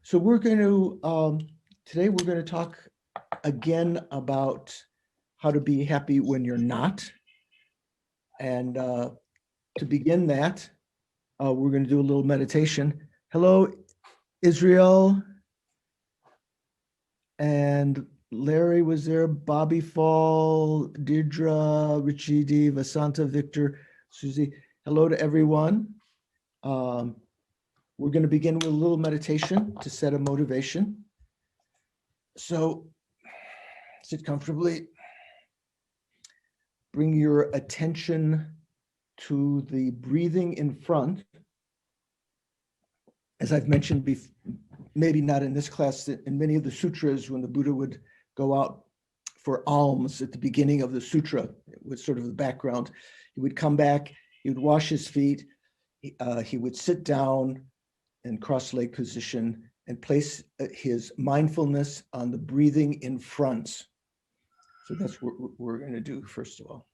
So we're going to, today we're going to talk again about how to be happy when you're not. And to begin that, we're going to do a little meditation. Hello, Israel. And Larry was there, Bobby Fall, Deirdre, Richie D, Vasanta, Victor, Susie. Hello to everyone. We're going to begin with a little meditation to set a motivation. So sit comfortably. Bring your attention to the breathing in front. As I've mentioned before, maybe not in this class, in many of the sutras, when the Buddha would go out for alms at the beginning of the sutra, it was sort of the background. He would come back, he would wash his feet, he would sit down in cross-leg position and place his mindfulness on the breathing in front. So that's what we're going to do, first of all.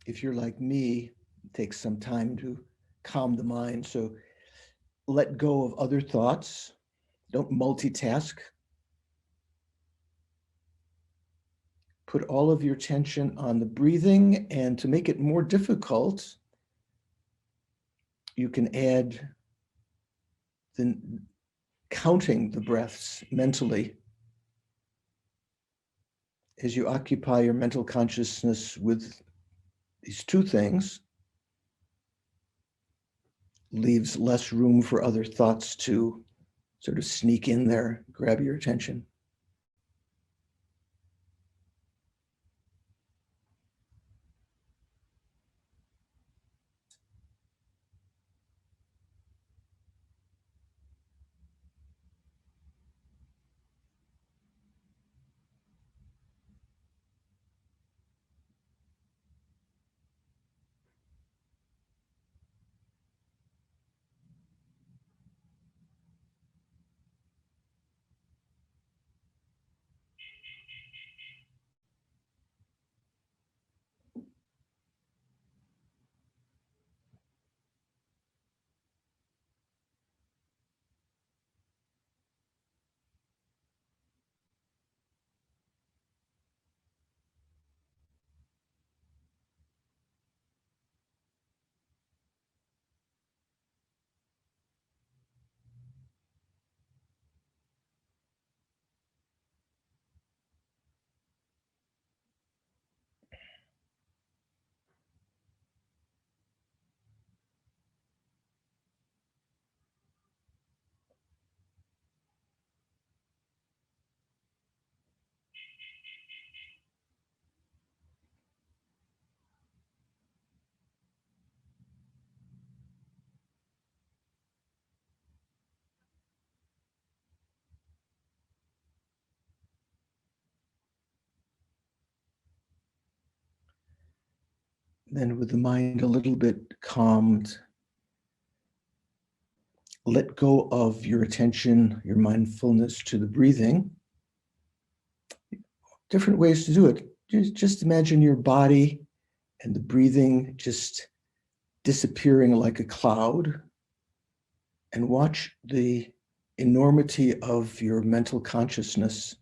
If you're like me, it takes some time to calm the mind. So let go of other thoughts. Don't multitask. Put all of your attention on the breathing, and to make it more difficult, you can add counting the breaths mentally. As you occupy your mental consciousness with these two things, leaves less room for other thoughts to sort of sneak in there, grab your attention. Then with the mind a little bit calmed, let go of your attention, your mindfulness to the breathing. Different ways to do it. Just imagine your body and the breathing just disappearing like a cloud, and watch the enormity of your mental consciousness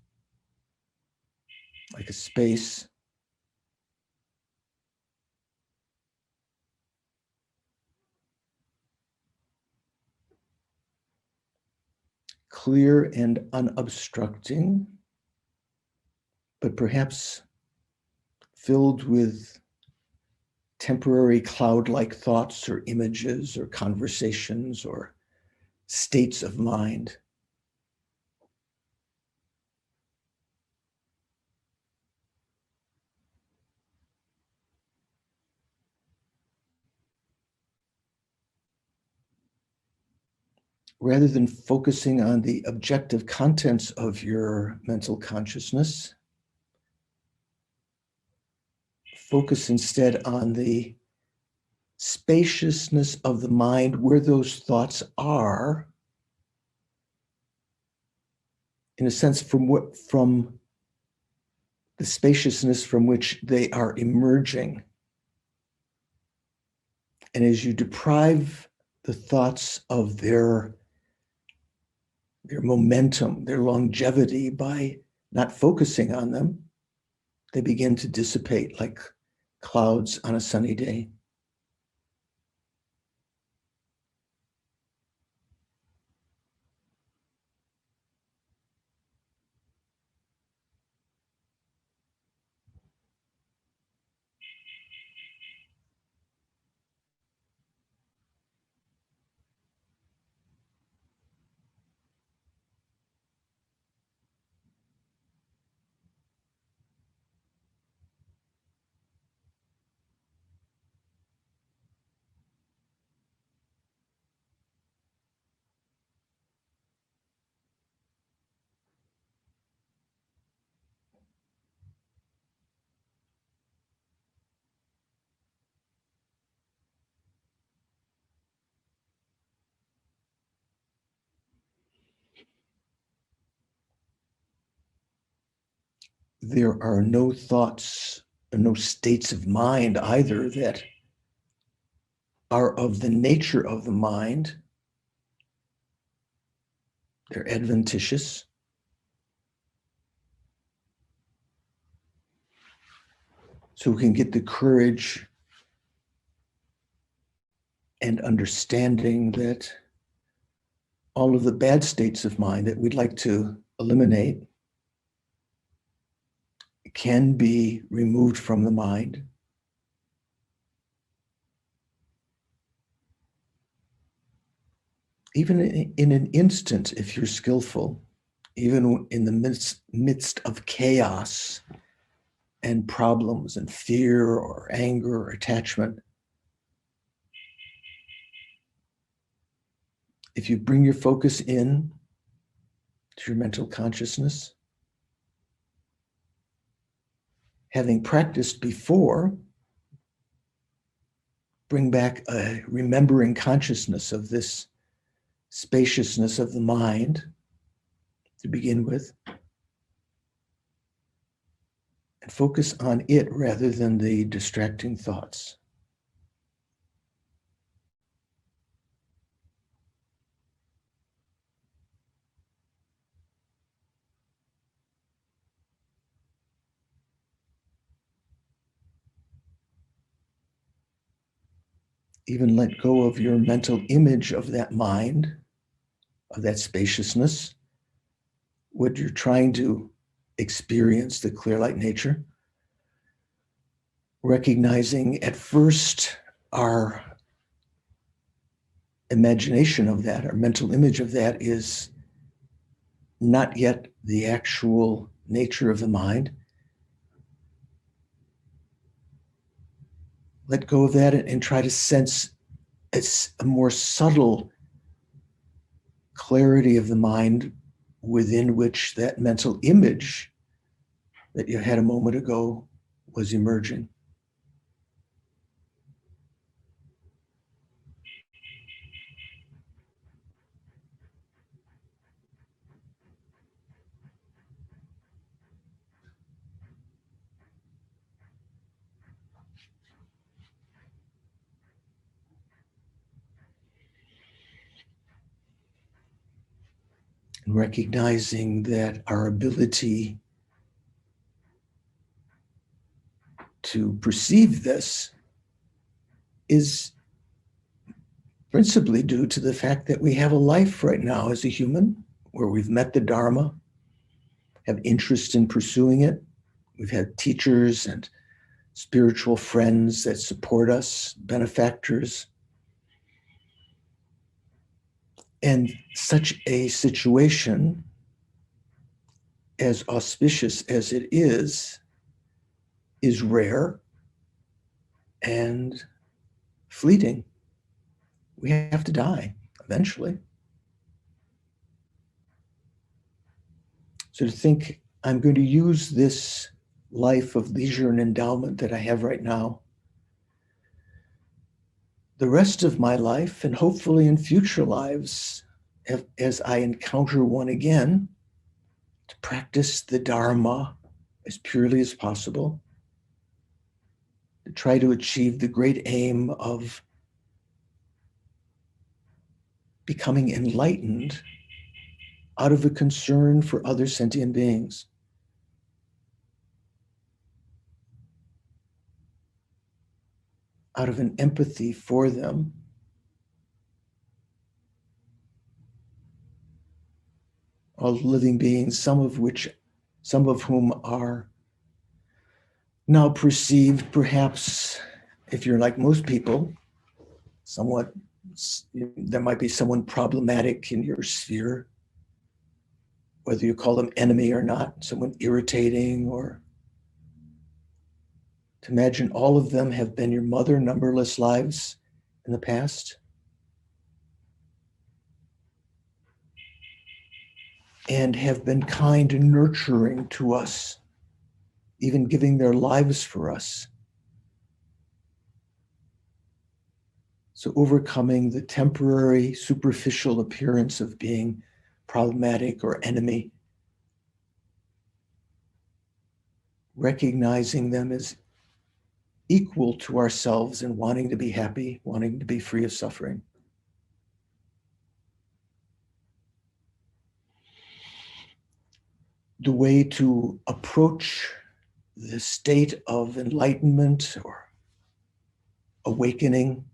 like a space. Clear and unobstructing, but perhaps filled with temporary cloud-like thoughts or images or conversations or states of mind. Rather than focusing on the objective contents of your mental consciousness, focus instead on the spaciousness of the mind where those thoughts are, in a sense from the spaciousness from which they are emerging. And as you deprive the thoughts of their momentum, their longevity by not focusing on them, they begin to dissipate like clouds on a sunny day. There are no thoughts, no states of mind either that are of the nature of the mind. They're adventitious. So we can get the courage and understanding that all of the bad states of mind that we'd like to eliminate can be removed from the mind. Even in an instant, if you're skillful, even in the midst of chaos and problems and fear or anger or attachment, if you bring your focus in to your mental consciousness, having practiced before, bring back a remembering consciousness of this spaciousness of the mind to begin with, and focus on it rather than the distracting thoughts. Even let go of your mental image of that mind, of that spaciousness, what you're trying to experience, the clear light nature. Recognizing at first our imagination of that, our mental image of that is not yet the actual nature of the mind. Let go of that and try to sense a more subtle clarity of the mind within which that mental image that you had a moment ago was emerging. And recognizing that our ability to perceive this is principally due to the fact that we have a life right now as a human where we've met the Dharma, have interest in pursuing it. We've had teachers and spiritual friends that support us, benefactors. And such a situation, as auspicious as it is rare and fleeting. We have to die eventually. So to think, I'm going to use this life of leisure and endowment that I have right now, the rest of my life, and hopefully in future lives, as I encounter one again, to practice the Dharma as purely as possible, to try to achieve the great aim of becoming enlightened out of a concern for other sentient beings. Out of an empathy for them. All living beings, some of whom are now perceived, perhaps, if you're like most people, somewhat, there might be someone problematic in your sphere, whether you call them enemy or not, someone irritating, or to imagine all of them have been your mother numberless lives in the past. And have been kind and nurturing to us, even giving their lives for us. So overcoming the temporary, superficial appearance of being problematic or enemy, recognizing them as equal to ourselves in wanting to be happy, wanting to be free of suffering. The way to approach the state of enlightenment or awakening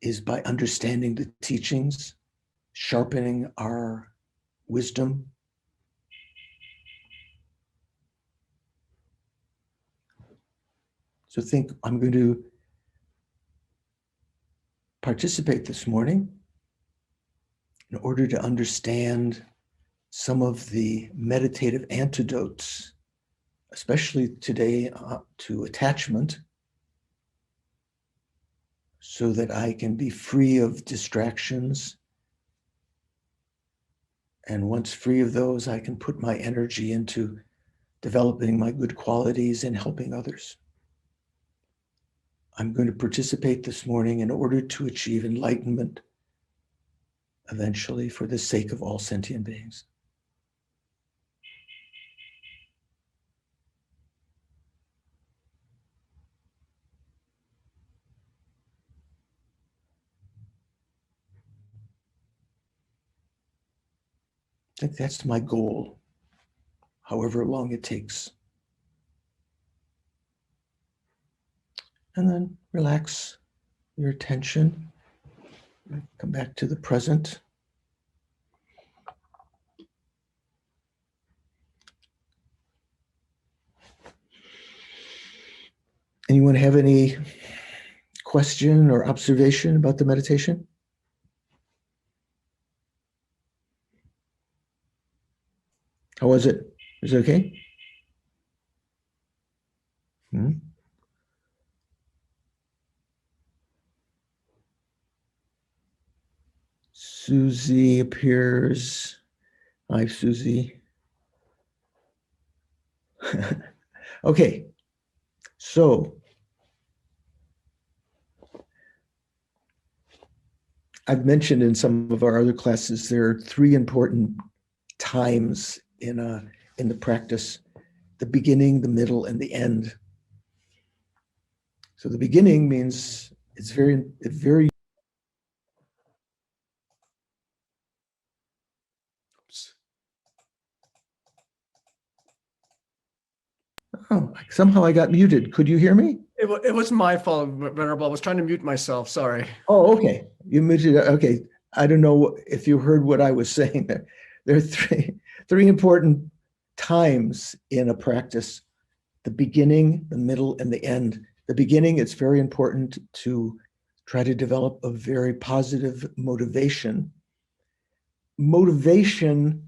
is by understanding the teachings, sharpening our wisdom. So think, I'm going to participate this morning in order to understand some of the meditative antidotes, especially today to attachment, so that I can be free of distractions. And once free of those, I can put my energy into developing my good qualities and helping others. I'm going to participate this morning in order to achieve enlightenment eventually for the sake of all sentient beings. I think that's my goal, however long it takes. And then relax your attention. Come back to the present. Anyone have any question or observation about the meditation? How was it? Is it okay? Susie appears. Hi, Susie. Okay, so I've mentioned in some of our other classes, there are three important times in the practice: the beginning, the middle, and the end. So the beginning means it's very Oh, somehow I got muted. Could you hear me? It was my fault, Venerable. I was trying to mute myself. Sorry. Oh, okay. You muted. Okay. I don't know if you heard what I was saying there. There are three important times in a practice. the beginning, the middle, and the end. The beginning, it's very important to try to develop a very positive motivation. Motivation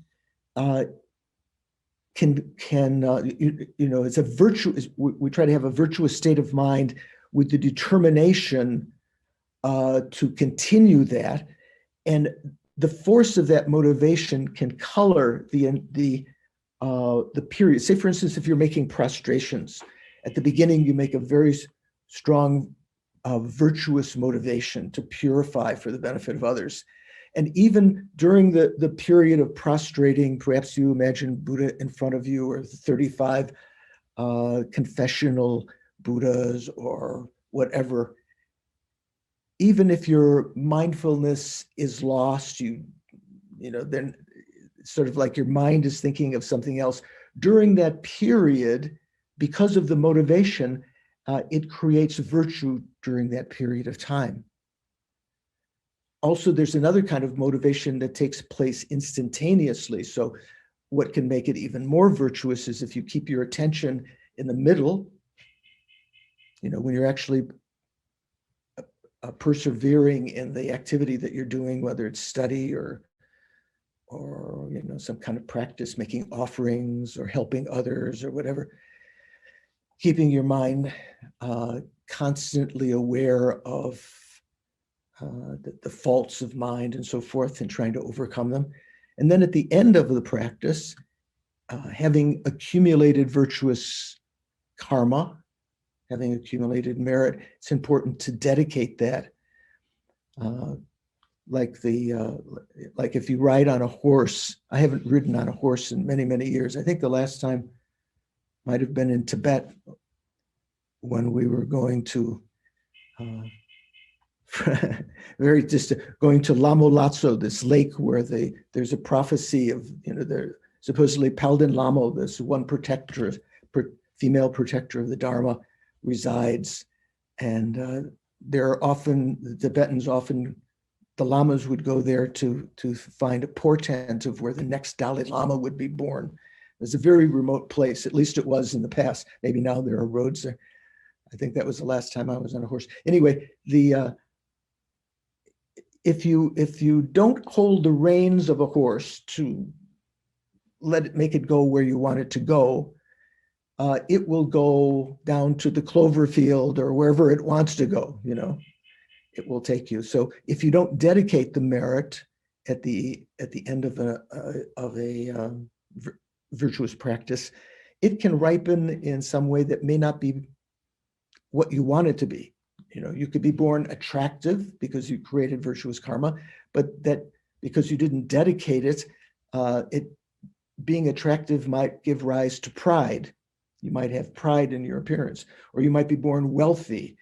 it's a virtue. We try to have a virtuous state of mind with the determination to continue that, and the force of that motivation can color the period. Say, for instance, if you're making prostrations, at the beginning you make a very strong virtuous motivation to purify for the benefit of others. And even during the period of prostrating, perhaps you imagine Buddha in front of you, or the 35 confessional Buddhas or whatever. Even if your mindfulness is lost, then sort of like your mind is thinking of something else. During that period, because of the motivation, it creates virtue during that period of time. Also, there's another kind of motivation that takes place instantaneously. So what can make it even more virtuous is if you keep your attention in the middle, when you're actually persevering in the activity that you're doing, whether it's study or some kind of practice, making offerings or helping others or whatever, keeping your mind constantly aware of the faults of mind and so forth, and trying to overcome them. And then at the end of the practice, having accumulated virtuous karma, having accumulated merit, it's important to dedicate that. Like if you ride on a horse, I haven't ridden on a horse in many, many years. I think the last time might have been in Tibet when we were going to very distant, going to Lamo Latso, this lake where there's a prophecy of, there supposedly Palden Lamo, this one female protector of the Dharma, resides. And there are often, the Tibetans the lamas would go there to find a portent of where the next Dalai Lama would be born. It's a very remote place, at least it was in the past. Maybe now there are roads there. I think that was the last time I was on a horse. Anyway, if you don't hold the reins of a horse to make it go where you want it to go, it will go down to the clover field or wherever it wants to go. It will take you. So if you don't dedicate the merit at the end of a virtuous practice, it can ripen in some way that may not be what you want it to be. You could be born attractive because you created virtuous karma, but that because you didn't dedicate it, being attractive might give rise to pride. You might have pride in your appearance, or you might be born wealthy,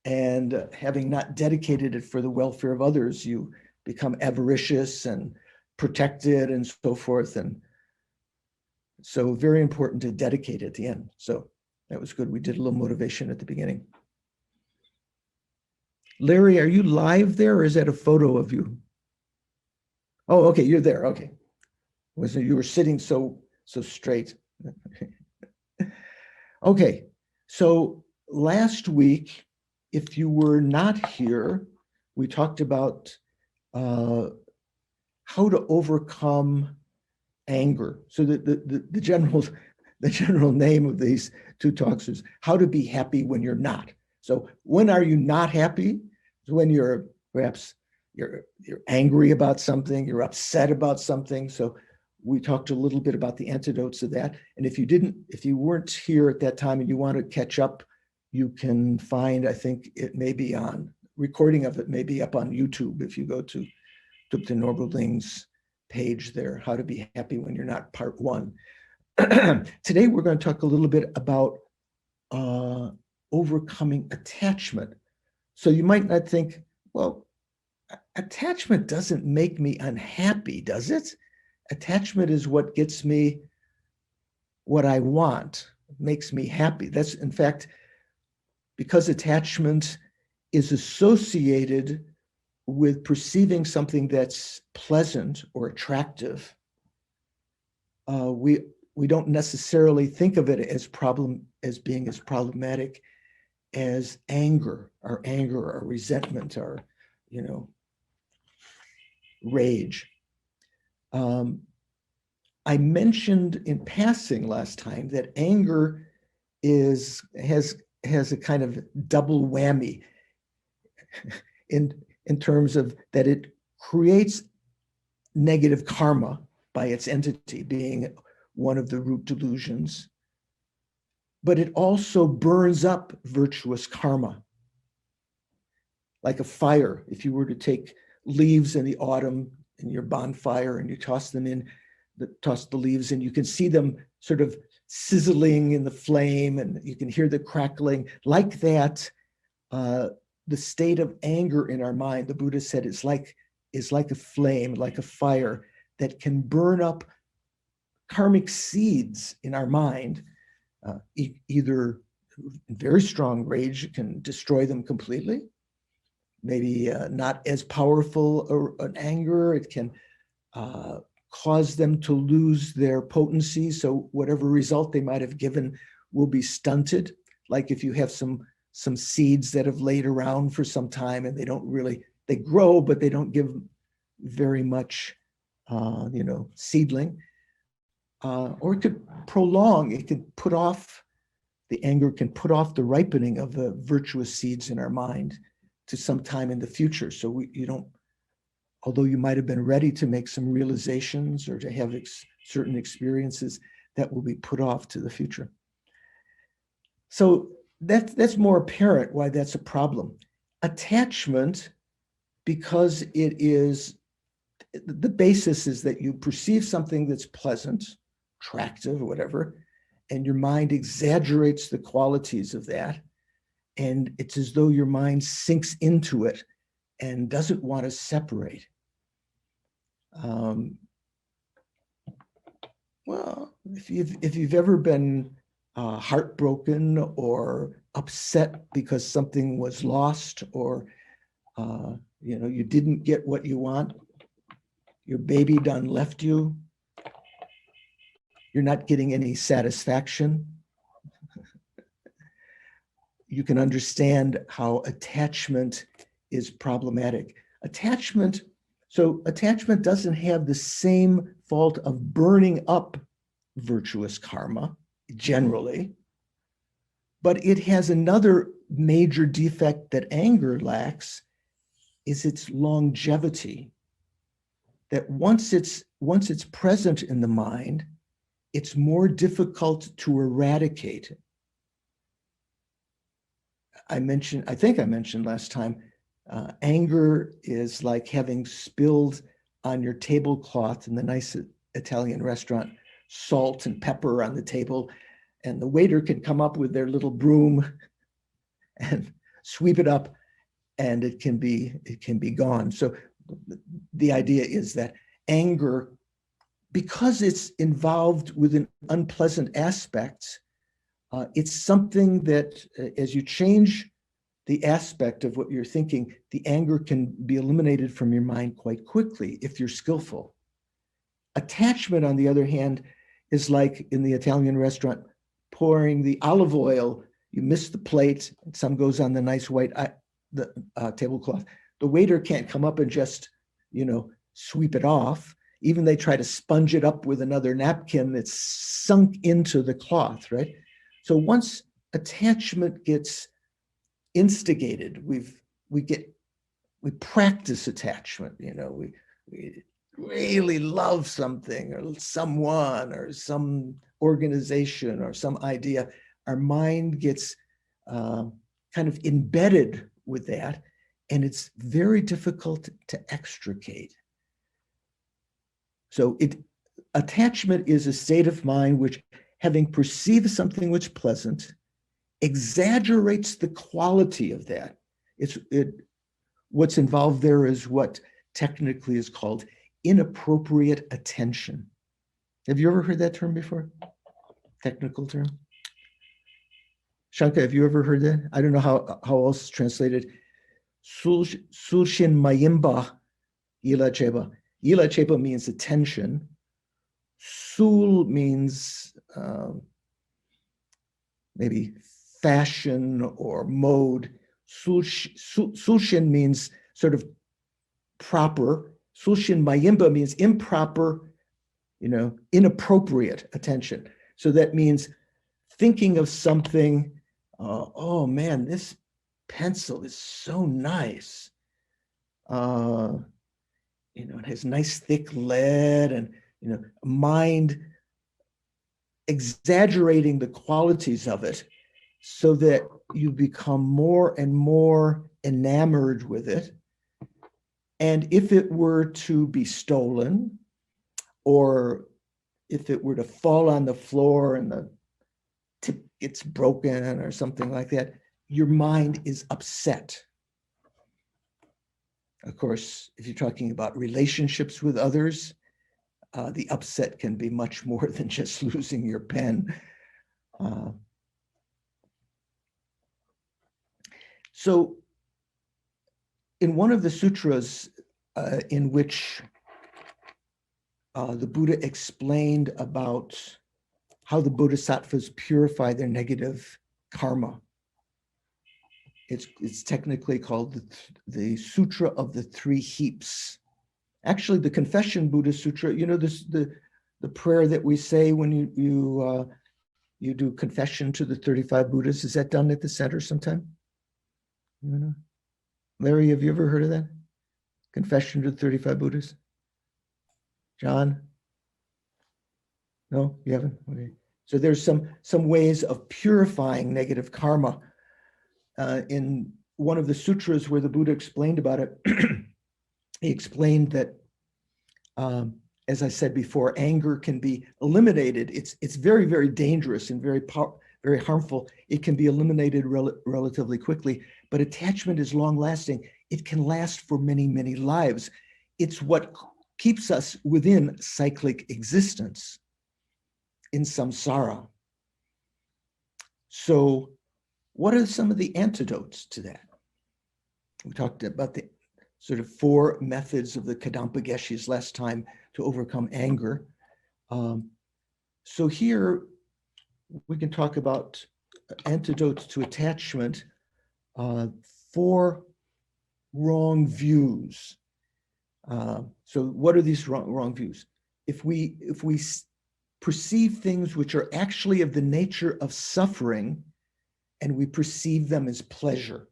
and having not dedicated it for the welfare of others, you become avaricious and protected and so forth. And so very important to dedicate at the end. So that was good. We did a little motivation at the beginning. Larry, are you live there, or is that a photo of you? Oh, okay, you're there. Okay. You were sitting so straight. Okay, so last week, if you were not here, we talked about how to overcome anger. So the general name of these two talks is how to be happy when you're not. So when are you not happy? When you're angry about something, you're upset about something. So we talked a little bit about the antidotes of that. And if you weren't here at that time and you want to catch up, you can find, I think it may be recording of it may be up on YouTube if you go to Thupten Norbeling's page there, How to Be Happy When You're Not, Part 1. Today we're going to talk a little bit about overcoming attachment. So you might not think, well, attachment doesn't make me unhappy, does it? Attachment is what gets me what I want, makes me happy. That's, in fact, because attachment is associated with perceiving something that's pleasant or attractive, we we don't necessarily think of it as being as problematic as anger, our resentment, our, rage. I mentioned in passing last time that anger has a kind of double whammy in terms of that it creates negative karma by its entity being one of the root delusions, but it also burns up virtuous karma. Like a fire, if you were to take leaves in the autumn in your bonfire and you toss the leaves in, you can see them sort of sizzling in the flame and you can hear the crackling. Like that, the state of anger in our mind, the Buddha said, is like a flame, like a fire that can burn up karmic seeds in our mind. Either very strong rage can destroy them completely, maybe not as powerful an anger, it can cause them to lose their potency, so whatever result they might have given will be stunted. Like if you have some seeds that have laid around for some time and they grow, but they don't give very much, seedling. Or it could prolong, the anger can put off the ripening of the virtuous seeds in our mind to some time in the future. So although you might have been ready to make some realizations or to have certain experiences, that will be put off to the future. So that's more apparent why that's a problem. Attachment, because the basis is that you perceive something that's pleasant, attractive, or whatever, and your mind exaggerates the qualities of that. And it's as though your mind sinks into it and doesn't want to separate. Well, if you've ever been heartbroken or upset because something was lost, or you didn't get what you want, your baby done left you, you're not getting any satisfaction, you can understand how attachment is problematic. Attachment doesn't have the same fault of burning up virtuous karma, generally, but it has another major defect that anger lacks, is its longevity. That once it's present in the mind, it's more difficult to eradicate. I think I mentioned last time, anger is like having spilled on your tablecloth in the nice Italian restaurant, salt and pepper on the table, and the waiter can come up with their little broom and sweep it up, and it can be gone. So the idea is that anger, because it's involved with an unpleasant aspect, it's something that as you change the aspect of what you're thinking, the anger can be eliminated from your mind quite quickly if you're skillful. Attachment, on the other hand, is like in the Italian restaurant, pouring the olive oil, you miss the plate, some goes on the nice white tablecloth. The waiter can't come up and just, sweep it off. Even they try to sponge it up with another napkin, it's sunk into the cloth, right? So once attachment gets instigated, we practice attachment, we really love something or someone or some organization or some idea. Our mind gets kind of embedded with that, and it's very difficult to extricate. So attachment is a state of mind which, having perceived something which pleasant, exaggerates the quality of that. What's involved there is what technically is called inappropriate attention. Have you ever heard that term before? Technical term? Shanka, have you ever heard that? I don't know how else it's translated. Sulshin Mayimba Yila Cheba. Yila Cheba means attention, Sul means maybe fashion or mode. Sulshin means sort of proper. Sulshin Mayimba means improper, inappropriate attention. So that means thinking of something, oh man, this pencil is so nice. It has nice thick lead, and mind exaggerating the qualities of it so that you become more and more enamored with it. And if it were to be stolen, or if it were to fall on the floor and the tip gets broken or something like that, your mind is upset. Of course, if you're talking about relationships with others, the upset can be much more than just losing your pen. So in one of the sutras in which the Buddha explained about how the bodhisattvas purify their negative karma, it's technically called the Sutra of the Three Heaps. Actually, the Confession Buddha Sutra, the prayer that we say when you do confession to the 35 Buddhas, is that done at the center sometime? Larry, have you ever heard of that? Confession to the 35 Buddhas? John? No, you haven't? Okay. So there's some ways of purifying negative karma. In one of the sutras where the Buddha explained about it, he explained that, as I said before, anger can be eliminated. It's very, very dangerous and very harmful. It can be eliminated relatively quickly, but attachment is long-lasting. It can last for many, many lives. It's what keeps us within cyclic existence in samsara. So what are some of the antidotes to that? We talked about the sort of 4 methods of the Kadampa Geshes last time to overcome anger. So here we can talk about antidotes to attachment, 4 wrong views. So what are these wrong views? If we perceive things which are actually of the nature of suffering, and we perceive them as pleasure.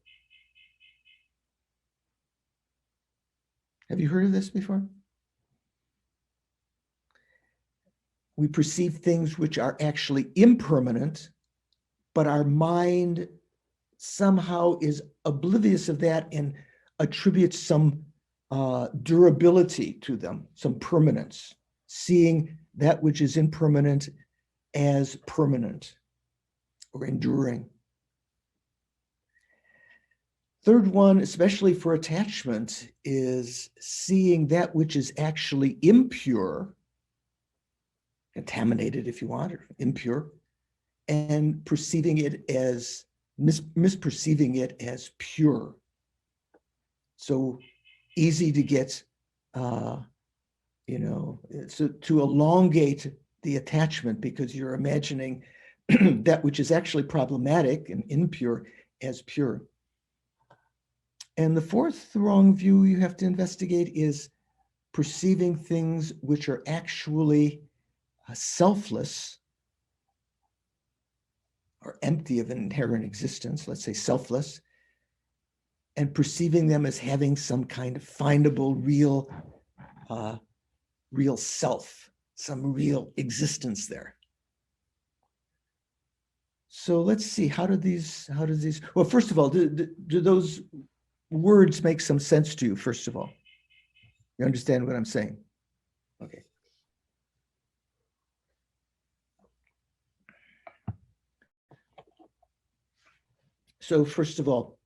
Have you heard of this before? We perceive things which are actually impermanent, but our mind somehow is oblivious of that and attributes some durability to them, some permanence, seeing that which is impermanent as permanent or enduring. Third one, especially for attachment, is seeing that which is actually impure, contaminated if you want, or impure, and perceiving it as, misperceiving it as pure. So easy to get, so to elongate the attachment because you're imagining that which is actually problematic and impure as pure. And the 4th wrong view you have to investigate is perceiving things which are actually selfless or empty of an inherent existence, let's say selfless, and perceiving them as having some kind of findable, real self, some real existence there. So let's see, how do these, well, first of all, do those words make some sense to you, first of all? You understand what I'm saying? Okay. So first of all,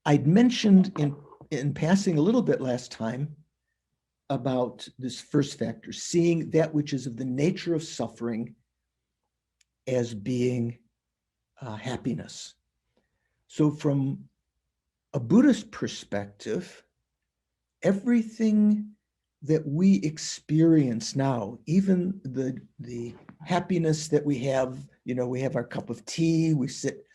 I'd mentioned in passing a little bit last time about this first factor, seeing that which is of the nature of suffering as being happiness. So from a Buddhist perspective, everything that we experience now, even the happiness that we have, we have our cup of tea, we sit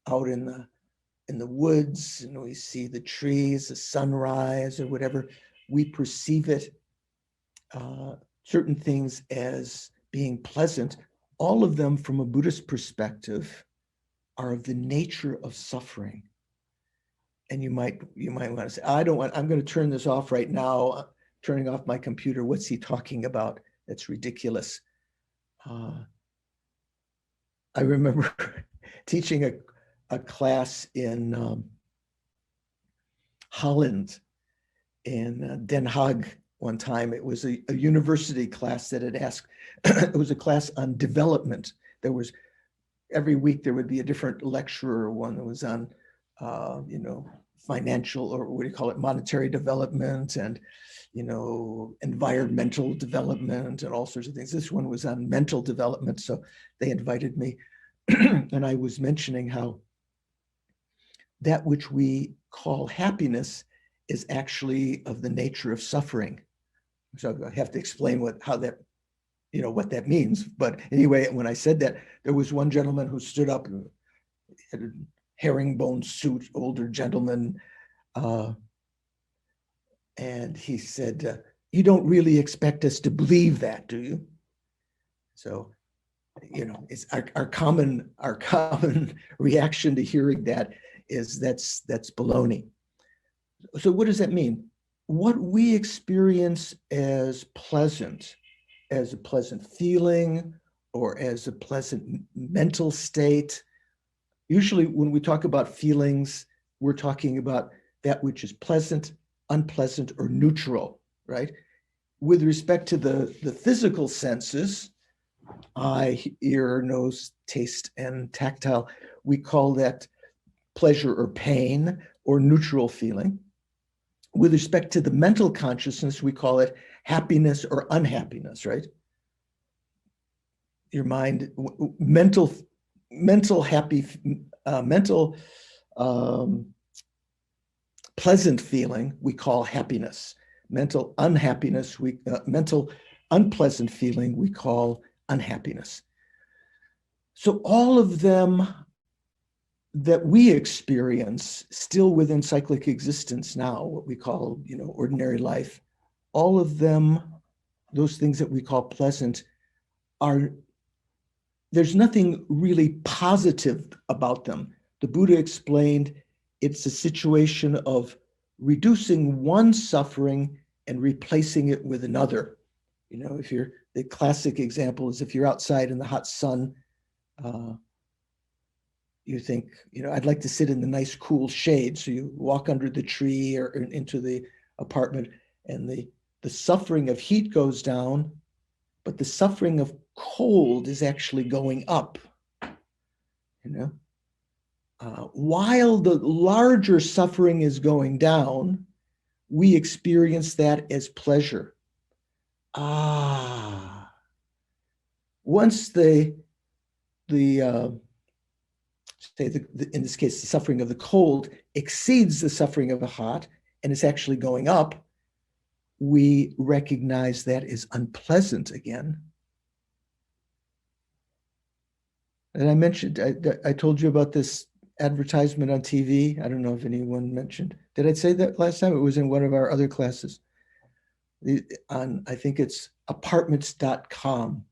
out in the woods and we see the trees, the sunrise or whatever, we perceive it, certain things as being pleasant. All of them from a Buddhist perspective are of the nature of suffering. And you might want to say, I'm going to turn this off right now, turning off my computer. What's he talking about? That's ridiculous. I remember teaching a class in Holland, in Den Haag one time. It was a university class that had asked, it was a class on development. Every week there would be a different lecturer, one that was on, financial, or what do you call it, monetary development, and, environmental development and all sorts of things. This one was on mental development. So they invited me and I was mentioning how that which we call happiness is actually of the nature of suffering. So I have to explain what that means. But anyway, when I said that, there was one gentleman who stood up, had a herringbone suit, older gentleman, and he said, "You don't really expect us to believe that, do you?" So, it's our common reaction to hearing that is that's baloney. So what does that mean? What we experience as a pleasant feeling or as a pleasant mental state, usually when we talk about feelings, we're talking about that which is pleasant, unpleasant, or neutral, right? With respect to the physical senses, eye, ear, nose, taste, and tactile, we call that pleasure or pain or neutral feeling. With respect to the mental consciousness, we call it happiness or unhappiness, right? Your mind, mental pleasant feeling, we call happiness. Mental unhappiness, mental unpleasant feeling, we call unhappiness. So all of them that we experience still within cyclic existence now, what we call, ordinary life, all of them, those things that we call pleasant, there's nothing really positive about them. The Buddha explained it's a situation of reducing one suffering and replacing it with another. The classic example is if you're outside in the hot sun, you think, I'd like to sit in the nice cool shade. So you walk under the tree or into the apartment, and the suffering of heat goes down, but the suffering of cold is actually going up, while the larger suffering is going down, we experience that as pleasure. Once in this case, the suffering of the cold exceeds the suffering of the hot, and it's actually going up, we recognize that as unpleasant again. And I mentioned, I told you about this advertisement on TV. I don't know if anyone mentioned. Did I say that last time? It was in one of our other classes. I think it's apartments.com.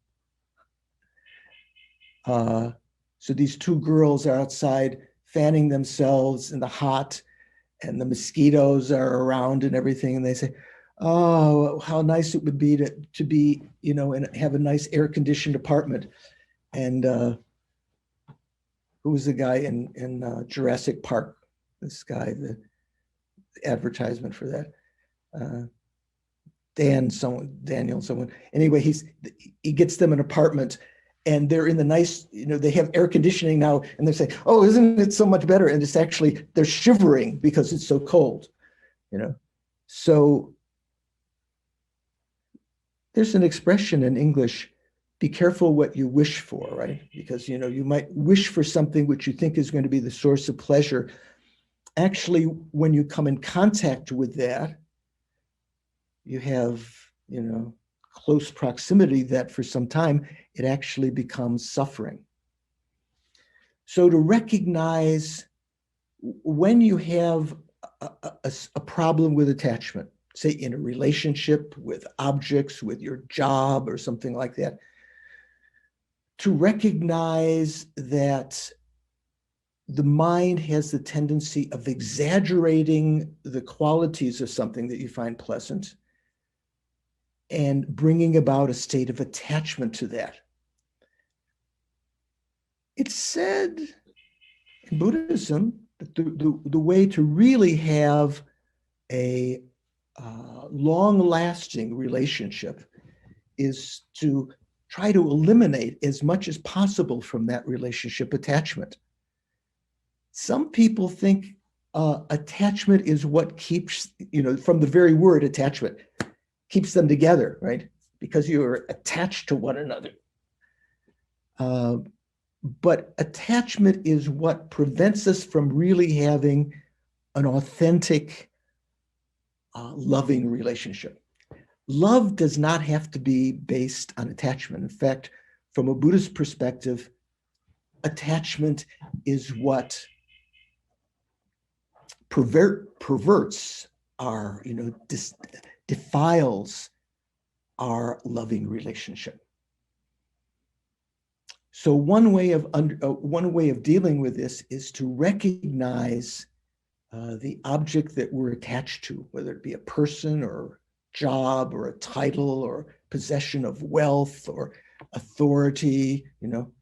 So these two girls are outside fanning themselves in the hot, and the mosquitoes are around and everything. And they say, "Oh, how nice it would be to be, and have a nice air-conditioned apartment." And who was the guy in Jurassic Park? This guy, the advertisement for that. Daniel, someone. Anyway, he gets them an apartment, and they're in the nice, they have air conditioning now, and they say, "Oh, isn't it so much better?" And it's actually, they're shivering because it's so cold, So there's an expression in English, be careful what you wish for, right? Because, you might wish for something which you think is going to be the source of pleasure. Actually, when you come in contact with that, you have close proximity that for some time it actually becomes suffering. So to recognize when you have a problem with attachment, say in a relationship with objects, with your job or something like that, to recognize that the mind has the tendency of exaggerating the qualities of something that you find pleasant and bringing about a state of attachment to that. It's said in Buddhism that the way to really have a long-lasting relationship is to try to eliminate as much as possible from that relationship attachment. Some people think attachment is what keeps, from the very word attachment, keeps them together, right? Because you're attached to one another. But attachment is what prevents us from really having an authentic, loving relationship. Love does not have to be based on attachment. In fact, from a Buddhist perspective, attachment is what perverts our, defiles our loving relationship. So one way of dealing with this is to recognize the object that we're attached to, whether it be a person or job or a title or possession of wealth or authority.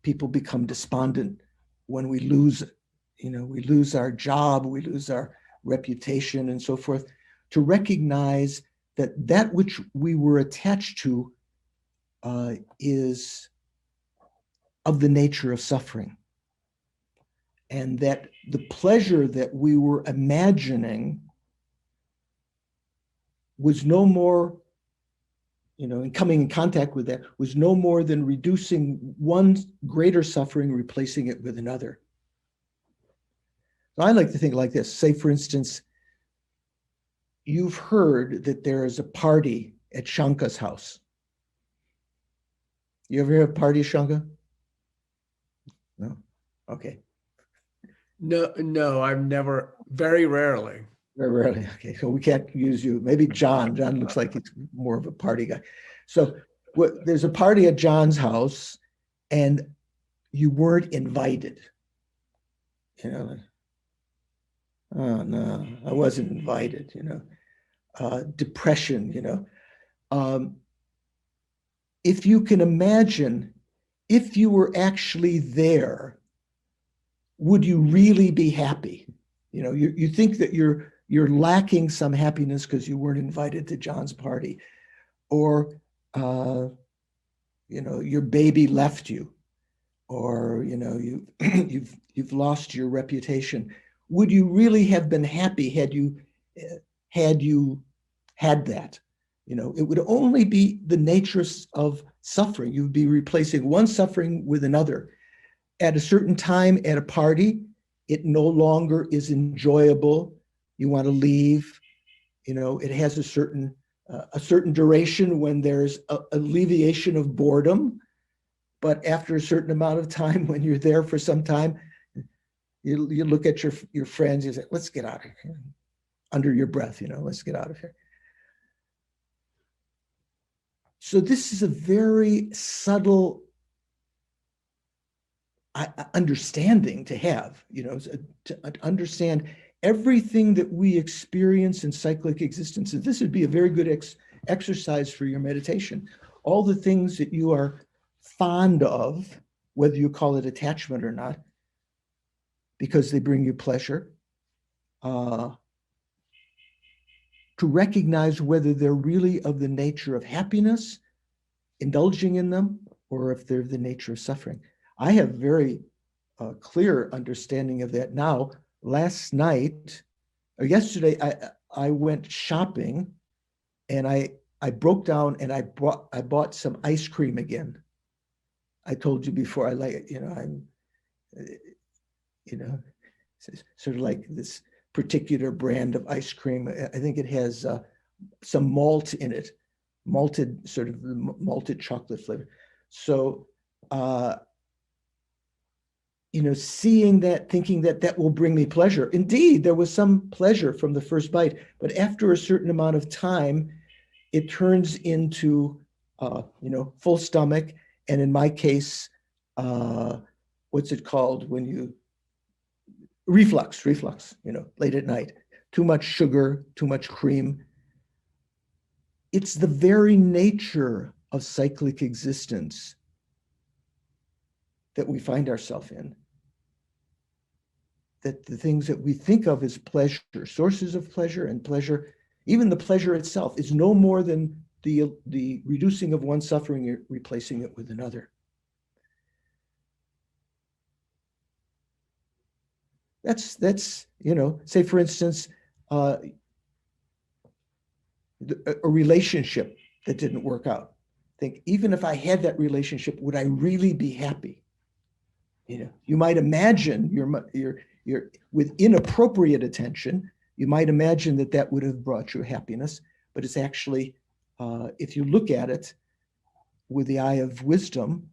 People become despondent when we lose it. We lose our job, we lose our reputation and so forth. To recognize that which we were attached to is of the nature of suffering. And that the pleasure that we were imagining was no more, in coming in contact with that, was no more than reducing one greater suffering, replacing it with another. So I like to think like this. Say, for instance, you've heard that there is a party at Shanka's house. You ever have a party at Shanka? No? Okay. No, I've never, very rarely. Very rarely. Okay, so we can't use you. Maybe John. John looks like he's more of a party guy. So there's a party at John's house and you weren't invited. Oh no, I wasn't invited, depression, if you can imagine, if you were actually there, would you really be happy? You think that you're lacking some happiness because you weren't invited to John's party, or your baby left you, or you've lost your reputation. Would you really have been happy had you had that? It would only be the nature of suffering. You'd be replacing one suffering with another. At a certain time at a party, it no longer is enjoyable. You want to leave. It has a certain duration when there's alleviation of boredom. But after a certain amount of time, when you're there for some time, you look at your friends, you say, let's get out of here. Under your breath, let's get out of here. So this is a very subtle understanding to have, to understand everything that we experience in cyclic existence. And this would be a very good exercise for your meditation. All the things that you are fond of, whether you call it attachment or not, because they bring you pleasure, to recognize whether they're really of the nature of happiness, indulging in them, or if they're of the nature of suffering. I have very clear understanding of that now. Last night, or yesterday, I went shopping, and I broke down and I bought some ice cream again. I told you before, I like it. I'm, sort of like this particular brand of ice cream. I think it has some malt in it, malted, sort of the malted chocolate flavor. So, seeing that, thinking that that will bring me pleasure. Indeed, there was some pleasure from the first bite, but after a certain amount of time, it turns into, full stomach. And in my case, what's it called when you, reflux, late at night, too much sugar, too much cream. It's the very nature of cyclic existence that we find ourselves in. That the things that we think of as pleasure, sources of pleasure and pleasure, even the pleasure itself, is no more than the reducing of one suffering, replacing it with another. That's say for instance, a relationship that didn't work out. Think, even if I had that relationship, would I really be happy? You might imagine you're with inappropriate attention, you might imagine that would have brought you happiness, but it's actually, if you look at it with the eye of wisdom,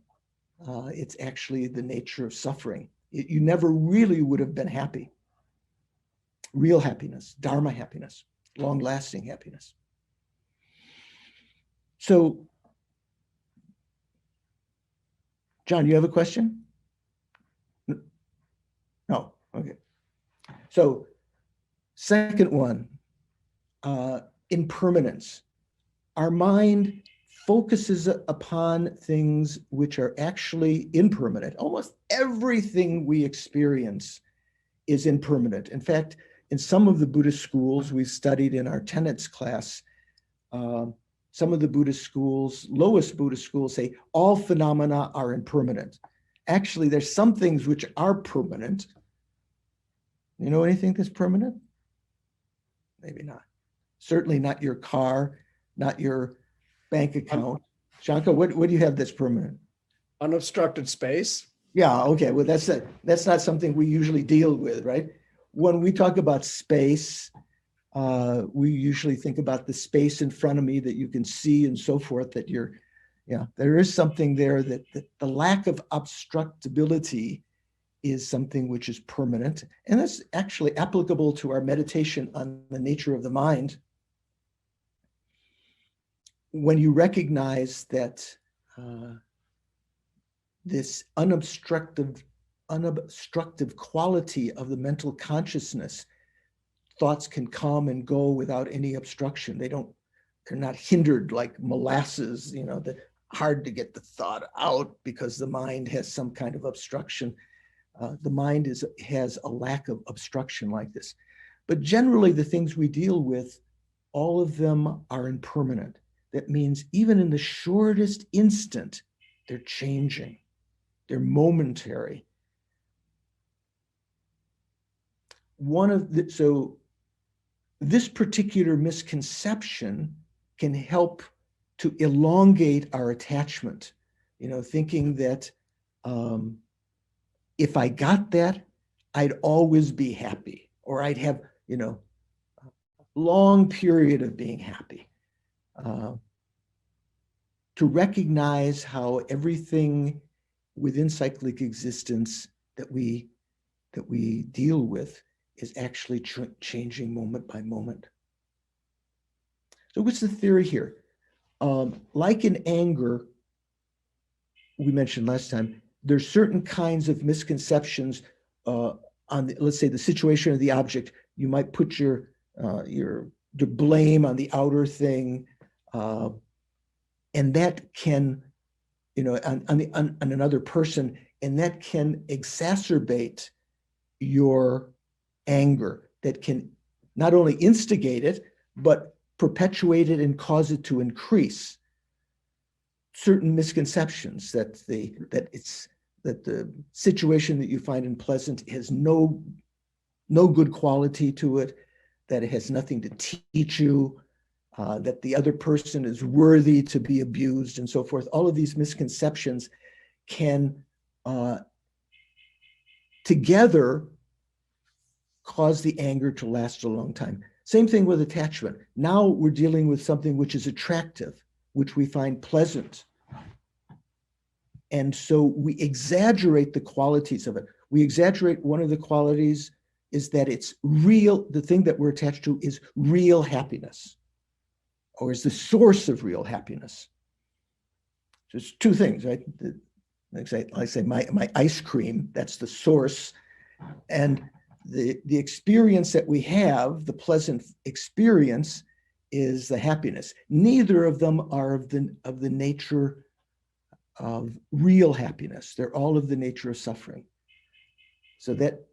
it's actually the nature of suffering. You never really would have been happy. Real happiness, Dharma happiness, long-lasting happiness. So, John, you have a question? No, okay. So, second one, impermanence. Our mind focuses upon things which are actually impermanent. Almost everything we experience is impermanent. In fact, in some of the Buddhist schools we studied in our tenets class, some of the Buddhist schools, lowest Buddhist schools, say all phenomena are impermanent. Actually, there's some things which are permanent. You know anything that's permanent? Maybe not. Certainly not your car, not your bank account. Shanka, what do you have that's permanent? Unobstructed space. Yeah, okay. Well, that's not something we usually deal with, right? When we talk about space, we usually think about the space in front of me that you can see and so forth, that there is something there that the lack of obstructibility is something which is permanent. And that's actually applicable to our meditation on the nature of the mind. When you recognize that this unobstructive quality of the mental consciousness, thoughts can come and go without any obstruction. They're not hindered like molasses, that hard to get the thought out because the mind has some kind of obstruction. The mind has a lack of obstruction like this. But generally the things we deal with, all of them are impermanent. That means even in the shortest instant, they're changing. They're momentary. So this particular misconception can help to elongate our attachment, thinking that if I got that, I'd always be happy, or I'd have, a long period of being happy. To recognize how everything within cyclic existence that we deal with is actually changing moment by moment. So what's the theory here? Like in anger, we mentioned last time, there's certain kinds of misconceptions on, let's say, the situation of the object. You might put your blame on the outer thing, and that can, on another person, and that can exacerbate your anger. That can not only instigate it, but perpetuate it and cause it to increase. Certain misconceptions that the situation that you find unpleasant has no good quality to it, that it has nothing to teach you, that the other person is worthy to be abused and so forth. All of these misconceptions can together cause the anger to last a long time. Same thing with attachment. Now we're dealing with something which is attractive. which we find pleasant. And so we exaggerate the qualities of it. We exaggerate one of the qualities is that it's real, the thing that we're attached to is real happiness, or is the source of real happiness. Just two things, right? Like I say my ice cream, that's the source. And the experience that we have, the pleasant experience, is the happiness. Neither of them are of the nature of real happiness. They're all of the nature of suffering. So that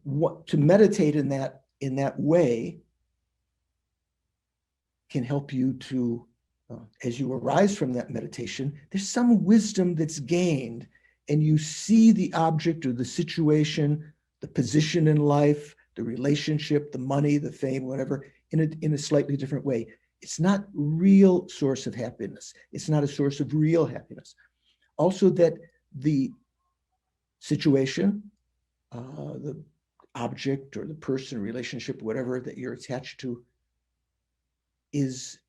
to meditate in that way can help you to, as you arise from that meditation, there's some wisdom that's gained, and you see the object or the situation, the position in life, the relationship, the money, the fame, whatever, in a slightly different way. It's not real source of happiness. It's not a source of real happiness. Also that the situation, the object or the person, relationship, whatever that you're attached to, is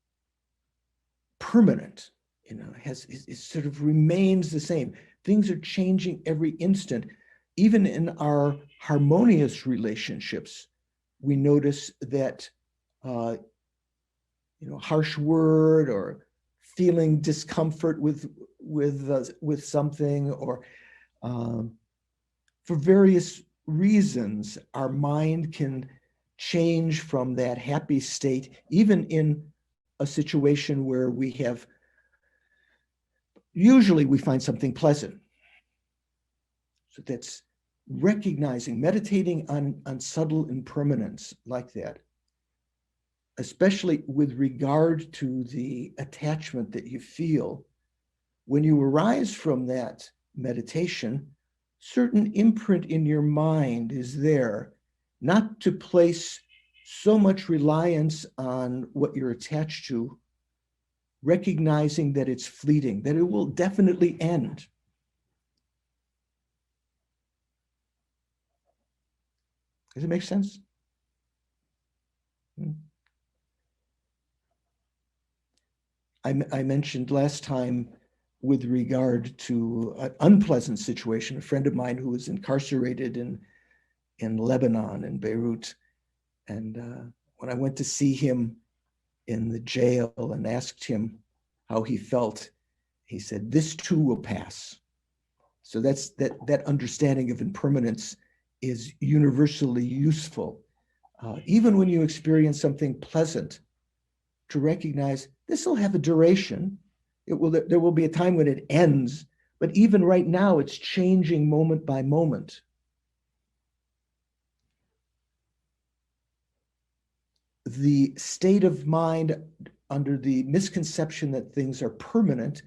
permanent. It sort of remains the same. Things are changing every instant. Even in our harmonious relationships, we notice that harsh word or feeling discomfort with something, or for various reasons, our mind can change from that happy state, even in a situation where usually we find something pleasant. So that's recognizing, meditating on subtle impermanence like that, especially with regard to the attachment that you feel. When you arise from that meditation, certain imprint in your mind is there, not to place so much reliance on what you're attached to, recognizing that it's fleeting, that it will definitely end. Does it make sense? I mentioned last time with regard to an unpleasant situation, a friend of mine who was incarcerated in Lebanon, in Beirut. And when I went to see him in the jail and asked him how he felt, he said, "This too will pass." So that understanding of impermanence is universally useful. Even when you experience something pleasant, to recognize this will have a duration. There will be a time when it ends, but even right now it's changing moment by moment. The state of mind under the misconception that things are permanent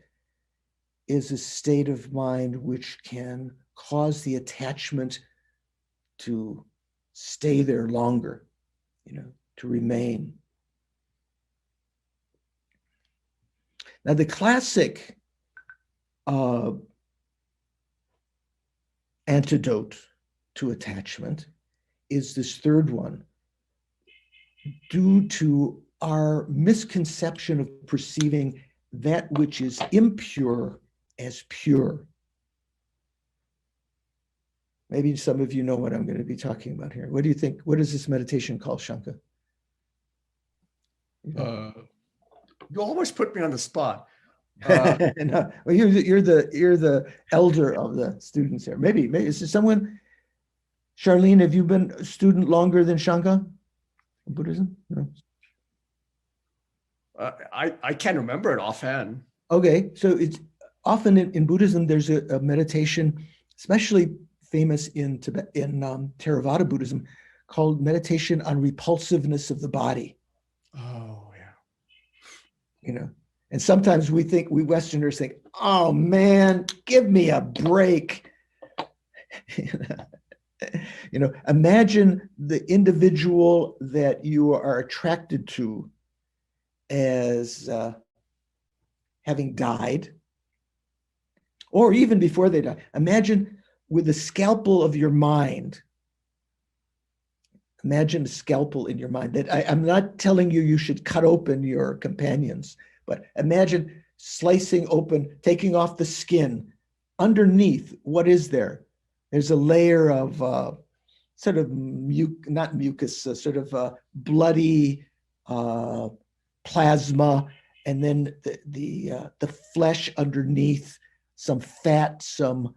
is a state of mind which can cause the attachment to stay there longer, to remain. Now, the classic antidote to attachment is this third one, due to our misconception of perceiving that which is impure as pure. Maybe some of you know what I'm going to be talking about here. What do you think? What is this meditation called, Shanka? You always put me on the spot. No, well, you're the elder of the students here. Maybe is there someone? Charlene, have you been a student longer than Shanka in Buddhism? No. I can't remember it offhand. Okay, so it's often in Buddhism there's a meditation, especially famous in Tibet, in Theravada Buddhism, called meditation on repulsiveness of the body. Oh yeah. And sometimes we Westerners think, oh man, give me a break. Imagine the individual that you are attracted to as having died, or even before they die. Imagine with the scalpel of your mind. Imagine a scalpel in your mind. That I'm not telling you should cut open your companions, but imagine slicing open, taking off the skin. Underneath, what is there? There's a layer of sort of not mucus, sort of bloody plasma, and then the flesh underneath, some fat, some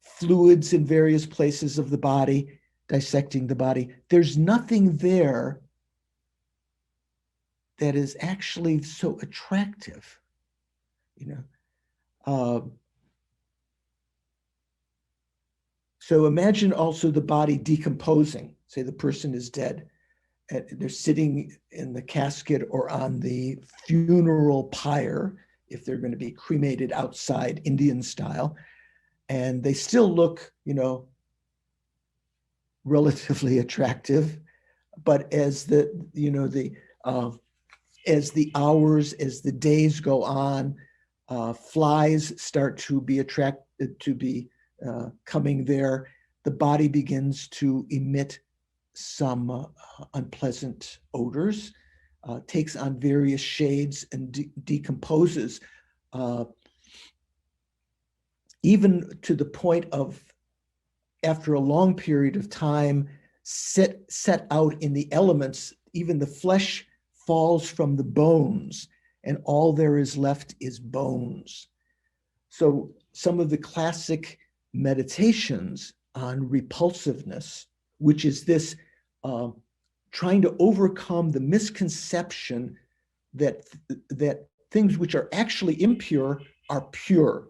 fluids in various places of the body, dissecting the body. There's nothing there that is actually so attractive, so imagine also the body decomposing. Say the person is dead, and they're sitting in the casket or on the funeral pyre, if they're going to be cremated outside Indian style, and they still look, relatively attractive. But as as the hours, as the days go on, flies start to be attracted to be coming there. The body begins to emit some unpleasant odors, takes on various shades and decomposes, even to the point of, after a long period of time, set out in the elements, even the flesh falls from the bones, and all there is left is bones. So some of the classic meditations on repulsiveness, which is this trying to overcome the misconception that things which are actually impure are pure.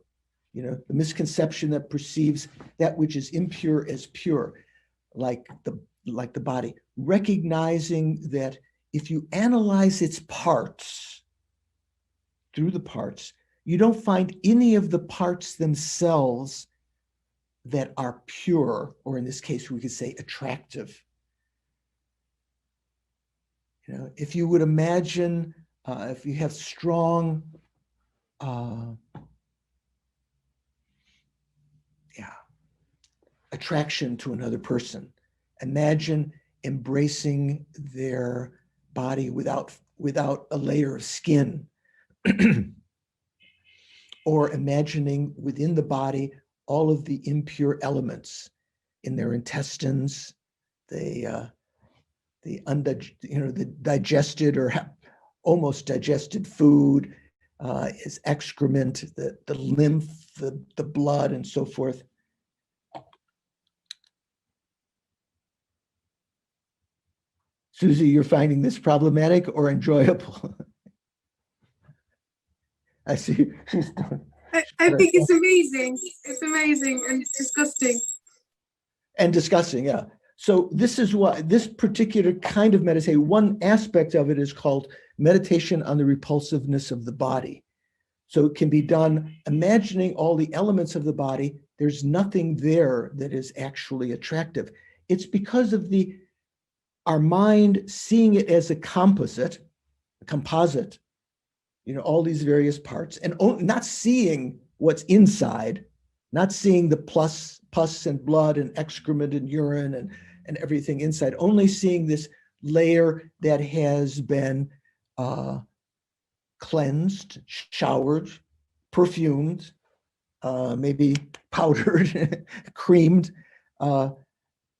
The misconception that perceives that which is impure as pure, like the body. Recognizing that if you analyze its parts, through the parts, you don't find any of the parts themselves that are pure, or in this case, we could say attractive. If you would imagine, if you have strong, attraction to another person, imagine embracing their body without a layer of skin, or imagining within the body all of the impure elements in their intestines, the digested or almost digested food, is excrement, the lymph, the blood, and so forth. Susie, you're finding this problematic or enjoyable? I see. I think it's amazing. It's amazing and disgusting. And disgusting, yeah. So this is what this particular kind of meditation, one aspect of it is called meditation on the repulsiveness of the body. So it can be done imagining all the elements of the body. There's nothing there that is actually attractive. It's because of our mind seeing it as a composite, all these various parts, and not seeing what's inside, not seeing the pus and blood and excrement and urine and everything inside, only seeing this layer that has been cleansed, showered, perfumed, maybe powdered, creamed,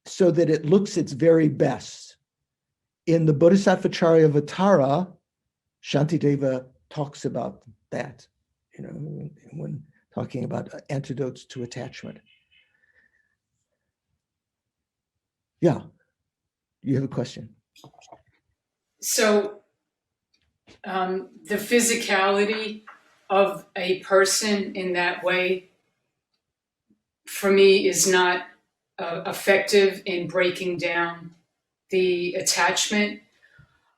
so that it looks its very best. In the Bodhisattva-charyavatara, Shantideva talks about that, when talking about antidotes to attachment. Yeah, you have a question? So the physicality of a person in that way, for me, is not effective in breaking down the attachment.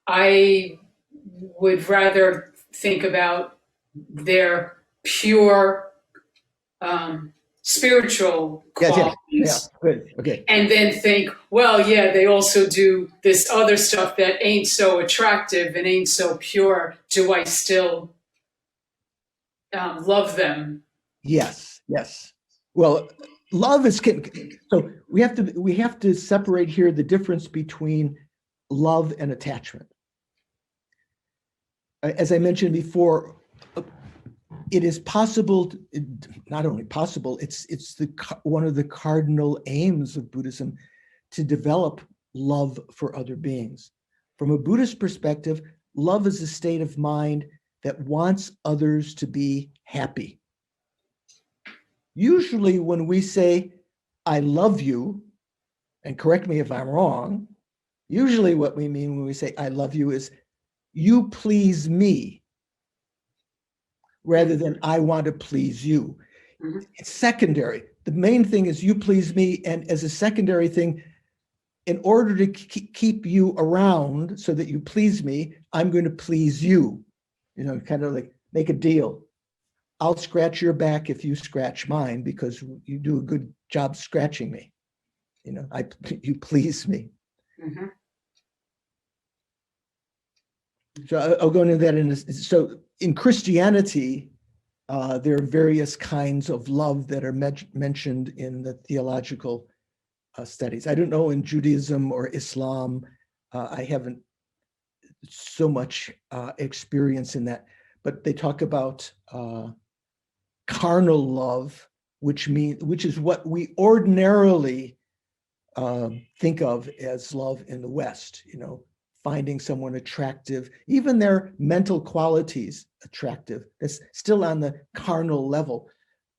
I would rather think about their pure spiritual qualities. Yeah, good. Okay. And then think, well, yeah, they also do this other stuff that ain't so attractive and ain't so pure. Do I still love them? Yes. Well, love is, so we have to separate here the difference between love and attachment. As I mentioned before, it is possible, not only possible, it's one of the cardinal aims of Buddhism to develop love for other beings. From a Buddhist perspective, love is a state of mind that wants others to be happy. Usually when we say, I love you, and correct me if I'm wrong, usually what we mean when we say, I love you is, you please me, rather than I want to please you. Mhm. It's secondary. The main thing is you please me, and as a secondary thing, in order to keep you around so that you please me, I'm going to please you. You know, kind of like make a deal. I'll scratch your back if you scratch mine because you do a good job scratching me. You know, you please me. Mhm. So I'll go into that so in Christianity, there are various kinds of love that are mentioned in the theological studies. I don't know in Judaism or Islam, I haven't so much experience in that, but they talk about carnal love, which is what we ordinarily think of as love in the West, you know, finding someone attractive, even their mental qualities attractive. That's still on the carnal level.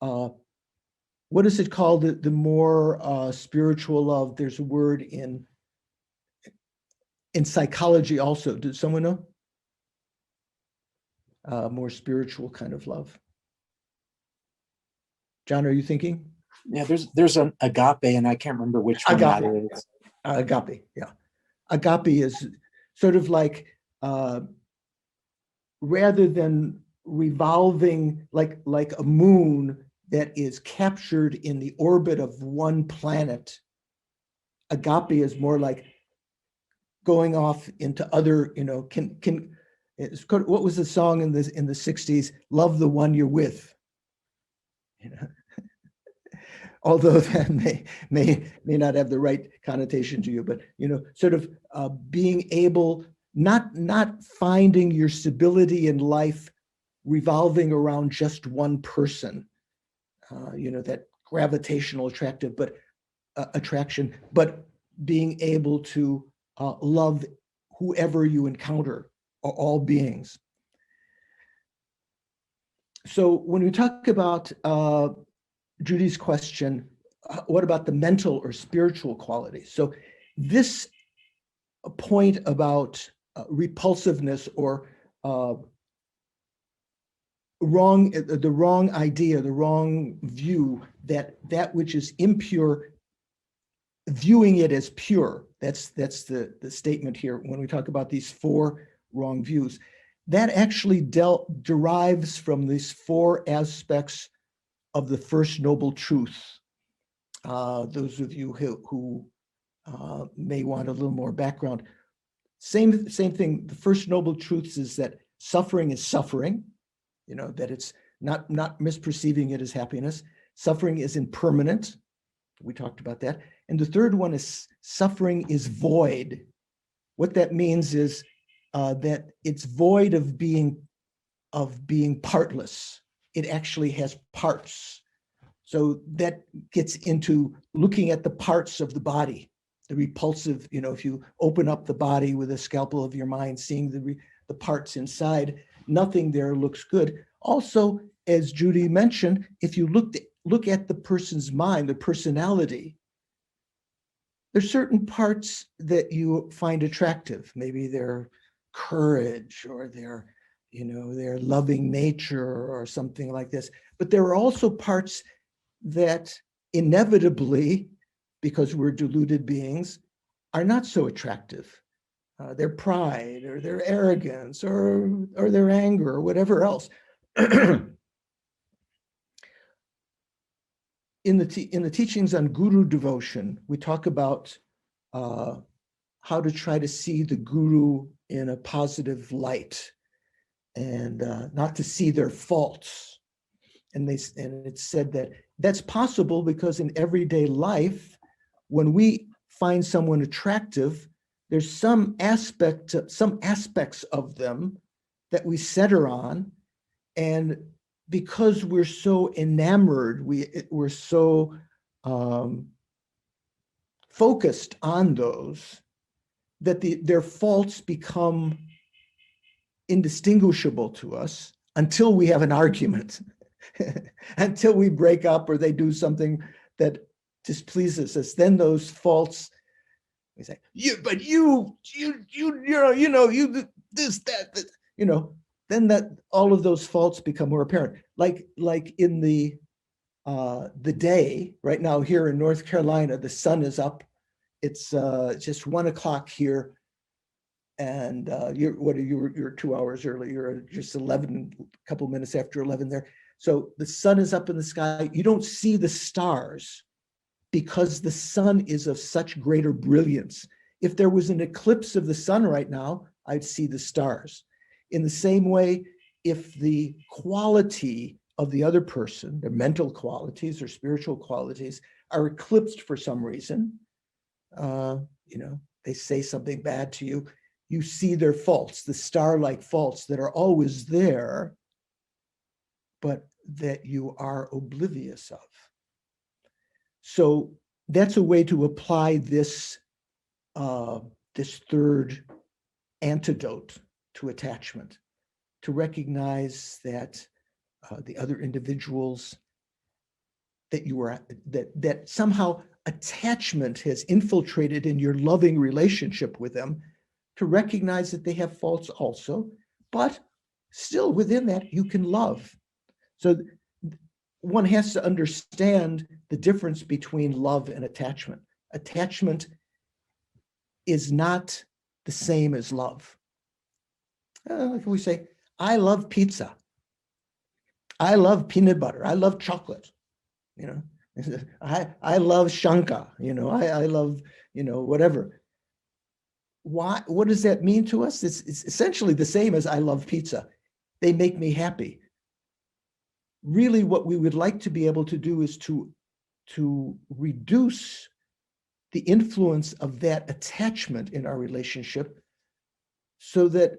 What is it called? The more spiritual love. There's a word in psychology also. Does someone know? More spiritual kind of love. John, are you thinking? Yeah, there's an agape, and I can't remember which one that is. Agape, yeah. Agape is sort of like, rather than revolving like a moon that is captured in the orbit of one planet, agape is more like going off into other, you know, what was the song in the 60s? Love the one you're with. You know? Although that may not have the right connotation to you, but you know, sort of being able, not finding your stability in life revolving around just one person, you know, that gravitational attraction, but being able to love whoever you encounter, or all beings. So when we talk about Judy's question, what about the mental or spiritual qualities? So this point about repulsiveness or the wrong idea, the wrong view, that which is impure, viewing it as pure. That's the statement here when we talk about these four wrong views. That actually derives from these four aspects of the First Noble Truth. Those of you who may want a little more background, same thing. The First Noble Truths is that suffering is suffering, you know, that it's not misperceiving it as happiness. Suffering is impermanent. We talked about that. And the third one is suffering is void. What that means is that it's void of being partless. It actually has parts. So that gets into looking at the parts of the body, the repulsive, you know, if you open up the body with a scalpel of your mind, seeing the parts inside, nothing there looks good. Also, as Judy mentioned, if you look at the person's mind, the personality, there's certain parts that you find attractive. Maybe their courage or their, you know, their loving nature or something like this. But there are also parts that inevitably, because we're deluded beings, are not so attractive. Their pride or their arrogance or their anger or whatever else. In the teachings on guru devotion, we talk about how to try to see the guru in a positive light and not to see their faults. And it's said that that's possible because in everyday life, when we find someone attractive, there's some aspects of them that we center on, And because we're so enamored, we're so focused on those, that their faults become indistinguishable to us until we have an argument, until we break up or they do something that displeases us. Then those faults, we say, you this, that, then that all of those faults become more apparent. Like in the day right now here in North Carolina, the sun is up. It's just 1 o'clock here, and you're 2 hours early. You're just 11, a couple minutes after 11 there. So the sun is up in the sky. You don't see the stars because the sun is of such greater brilliance. If there was an eclipse of the sun right now, I'd see the stars. In the same way, if the quality of the other person, their mental qualities or spiritual qualities, are eclipsed for some reason, they say something bad to you, you see their faults, the star-like faults that are always there, but that you are oblivious of. So that's a way to apply this third antidote to attachment, to recognize that the other individuals that somehow attachment has infiltrated in your loving relationship with them, to recognize that they have faults also, but still within that you can love. So one has to understand the difference between love and attachment. Attachment is not the same as love. Like we say, I love pizza. I love peanut butter. I love chocolate. I love Shanka. I love, whatever. Why? What does that mean to us? It's essentially the same as I love pizza. They make me happy. Really, what we would like to be able to do is to reduce the influence of that attachment in our relationship, so that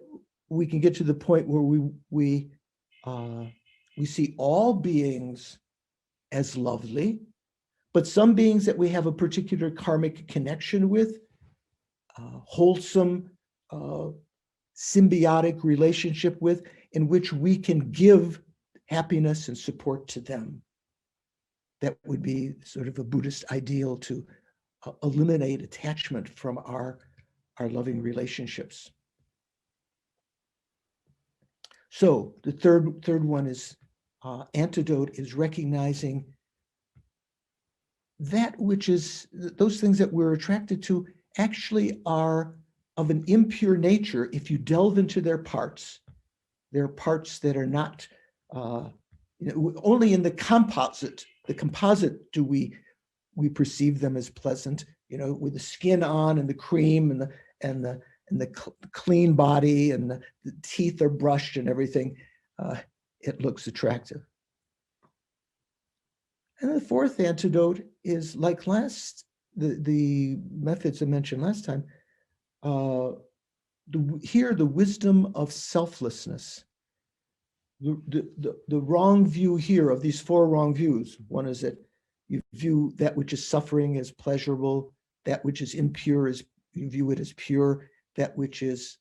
we can get to the point where we see all beings as lovely, but some beings that we have a particular karmic connection with, wholesome, symbiotic relationship with, in which we can give happiness and support to them. That would be sort of a Buddhist ideal, to eliminate attachment from our loving relationships. So the third one is antidote is recognizing that which is, those things that we're attracted to actually are of an impure nature if you delve into their parts. They're parts that are not, only in the composite do we perceive them as pleasant, with the skin on and the cream and the clean body and the teeth are brushed and everything, it looks attractive. And the fourth antidote is like the methods I mentioned last time, here the wisdom of selflessness. The wrong view here of these four wrong views. One is that you view that which is suffering as pleasurable, that which is impure as you view it as pure, that which is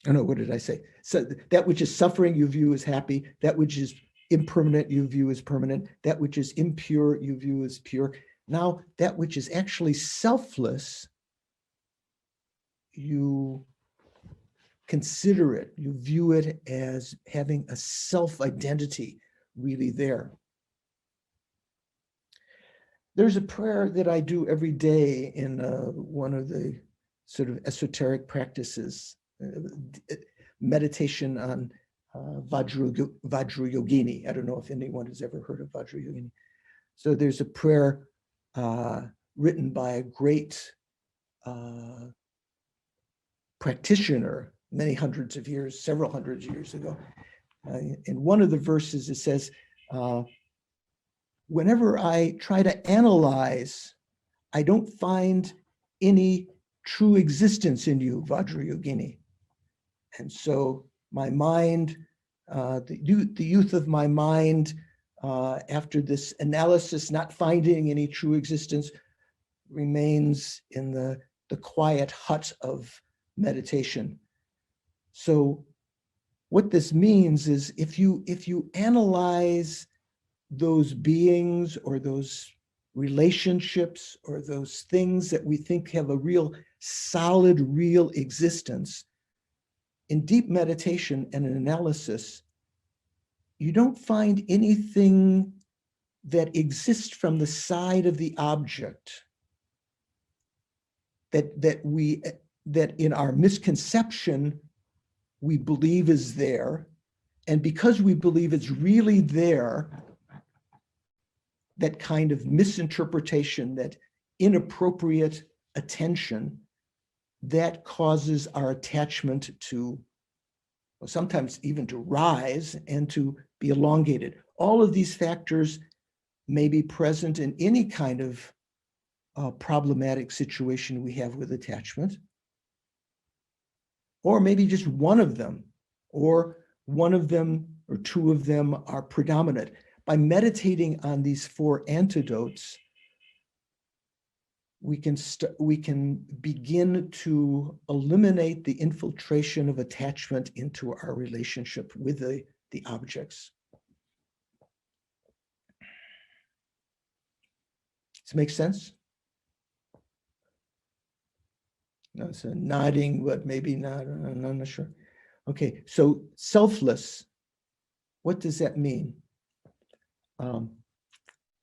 what did I say? So that which is suffering you view as happy, that which is impermanent you view as permanent, that which is impure you view as pure. Now that which is actually selfless, you consider it, you view it as having a self-identity really there. There's a prayer that I do every day in one of the sort of esoteric practices, meditation on Vajrayogini. I don't know if anyone has ever heard of Vajrayogini. So there's a prayer written by a great practitioner many hundreds of years, several hundreds of years ago. In one of the verses it says, whenever I try to analyze, I don't find any true existence in you, Vajrayogini. And so my mind, the youth of my mind, after this analysis, not finding any true existence, remains in the quiet hut of meditation. So what this means is if you analyze those beings or those relationships or those things that we think have a real solid, real existence, in deep meditation and an analysis, you don't find anything that exists from the side of the object that in our misconception we believe is there. And because we believe it's really there, that kind of misinterpretation, that inappropriate attention, that causes our attachment to, well, sometimes even to rise and to be elongated. All of these factors may be present in any kind of problematic situation we have with attachment, or maybe just one of them, or one of them or two of them are predominant. By meditating on these four antidotes, we can begin to eliminate the infiltration of attachment into our relationship with the objects. Does it make sense? No, so nodding, but maybe not, I'm not sure. Okay, so selfless, what does that mean?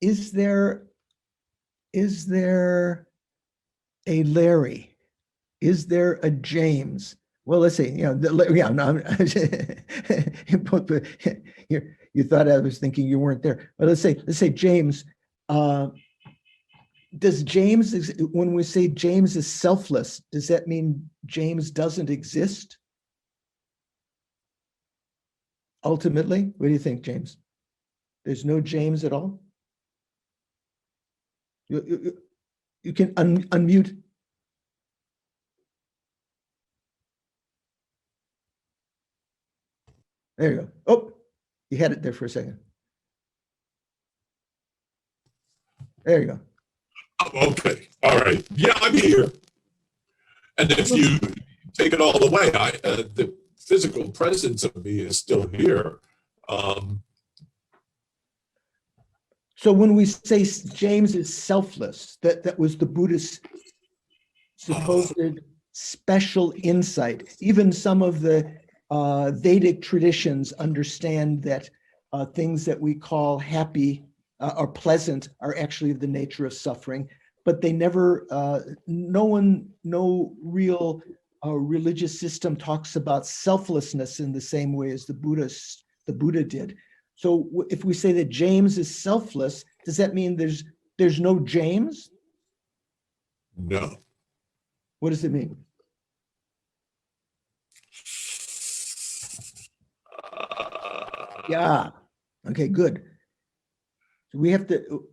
Is there a Larry? Is there a James? Well, let's say, you thought I was thinking you weren't there, but let's say James. Does James, when we say James is selfless, does that mean James doesn't exist? Ultimately, what do you think, James? There's no James at all? You can unmute. There you go. Oh, you had it there for a second. There you go. Okay. All right. Yeah, I'm here. And if you take it all the way, the physical presence of me is still here. So when we say James is selfless, that was the Buddhist supposed special insight. Even some of the Vedic traditions understand that things that we call happy or pleasant are actually of the nature of suffering, but they never, no real religious system talks about selflessness in the same way as the Buddha did. So if we say that James is selfless, does that mean there's no James? No. What does it mean? Yeah. Okay, good. So we have to,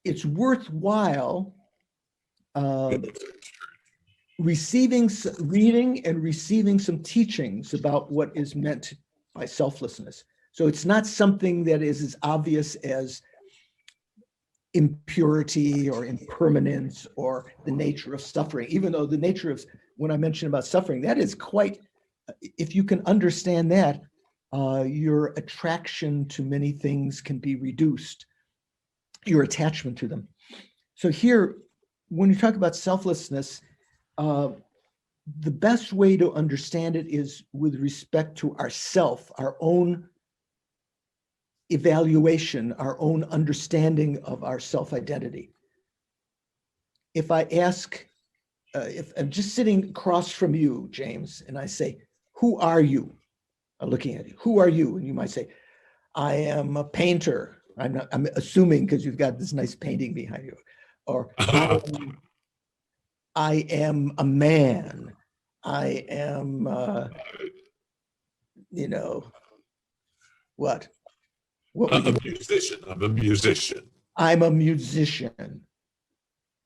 it's worthwhile reading and receiving some teachings about what is meant by selflessness. So it's not something that is as obvious as impurity or impermanence or the nature of suffering, even though the nature of, when I mentioned about suffering, that is quite, if you can understand that, your attraction to many things can be reduced, your attachment to them. So here, when you talk about selflessness, the best way to understand it is with respect to ourself, our own evaluation, our own understanding of our self-identity. If I ask, if I'm just sitting across from you, James, and I say, who are you? I'm looking at you, who are you? And you might say, I am a painter. I'm assuming because you've got this nice painting behind you. Or I am a man. I am, what? I'm a musician. I'm a musician. I'm a musician.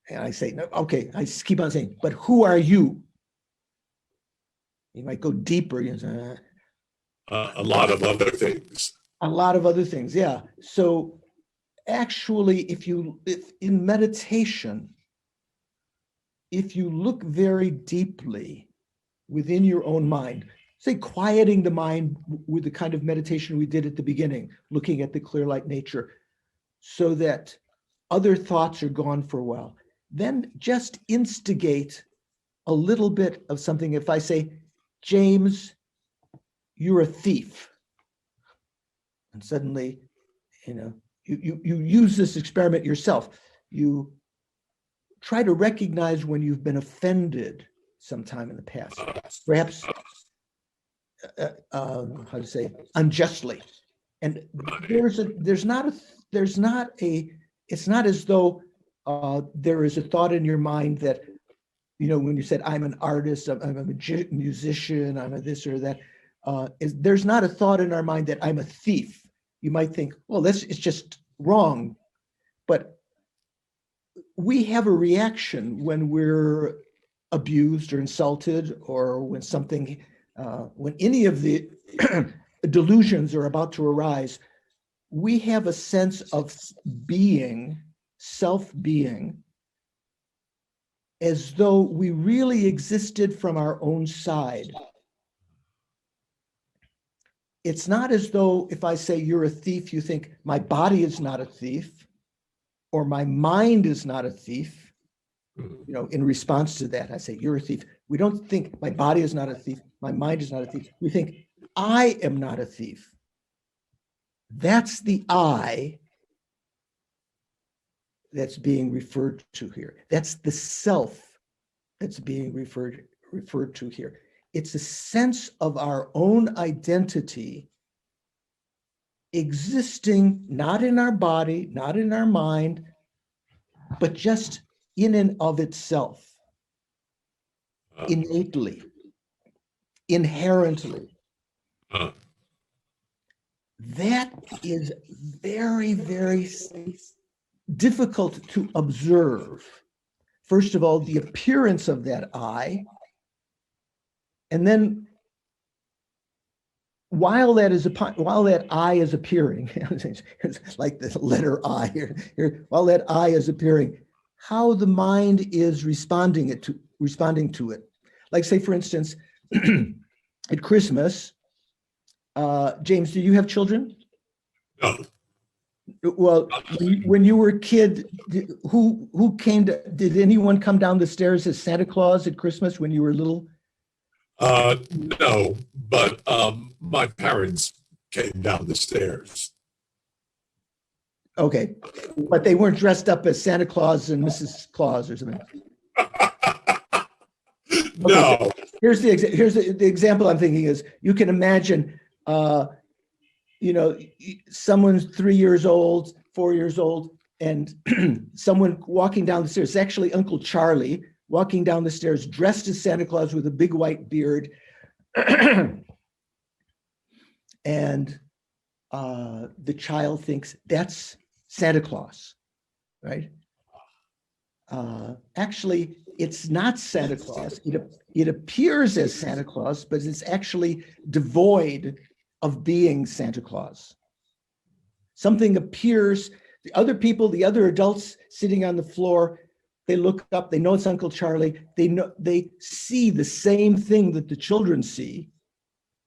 And I say, no, okay, I keep on saying, but who are you? You might go deeper. You say, a lot of other things. A lot of other things, yeah. So actually, if in meditation, if you look very deeply within your own mind, say quieting the mind with the kind of meditation we did at the beginning, looking at the clear light nature, so that other thoughts are gone for a while, then just instigate a little bit of something. If I say, James, you're a thief, and suddenly, you use this experiment yourself. You try to recognize when you've been offended sometime in the past, perhaps, how to say, unjustly. And it's not as though there is a thought in your mind that, when you said, I'm an artist, I'm a musician, I'm a this or that, there's not a thought in our mind that I'm a thief. You might think, well, it's just wrong. But we have a reaction when we're abused or insulted, or when when any of the delusions are about to arise. We have a sense of being, self-being, as though we really existed from our own side. It's not as though if I say you're a thief, you think my body is not a thief, or my mind is not a thief. In response to that, I say, you're a thief. We don't think my body is not a thief, my mind is not a thief. We think I am not a thief. That's the I that's being referred to here. That's the self that's being referred to here. It's a sense of our own identity existing not in our body, not in our mind, but just in and of itself, innately, inherently. That is very, very difficult to observe. First of all, the appearance of that I, and then while that I is appearing, it's like the letter I here, while that I is appearing, how the mind is responding to it. Like, say, for instance, at Christmas, James, do you have children? No. Well, when you were a kid, did anyone come down the stairs as Santa Claus at Christmas when you were little? No, but my parents came down the stairs. Okay, but they weren't dressed up as Santa Claus and Mrs. Claus or something. No. Okay. Here's the example I'm thinking is, you can imagine, someone's 3 years old, 4 years old, and someone walking down the stairs. It's actually Uncle Charlie walking down the stairs dressed as Santa Claus with a big white beard. And the child thinks that's Santa Claus, right? Actually, it's not Santa Claus. It appears as Santa Claus, but it's actually devoid of being Santa Claus. Something appears, the other adults sitting on the floor, they look up, they know it's Uncle Charlie, they see the same thing that the children see: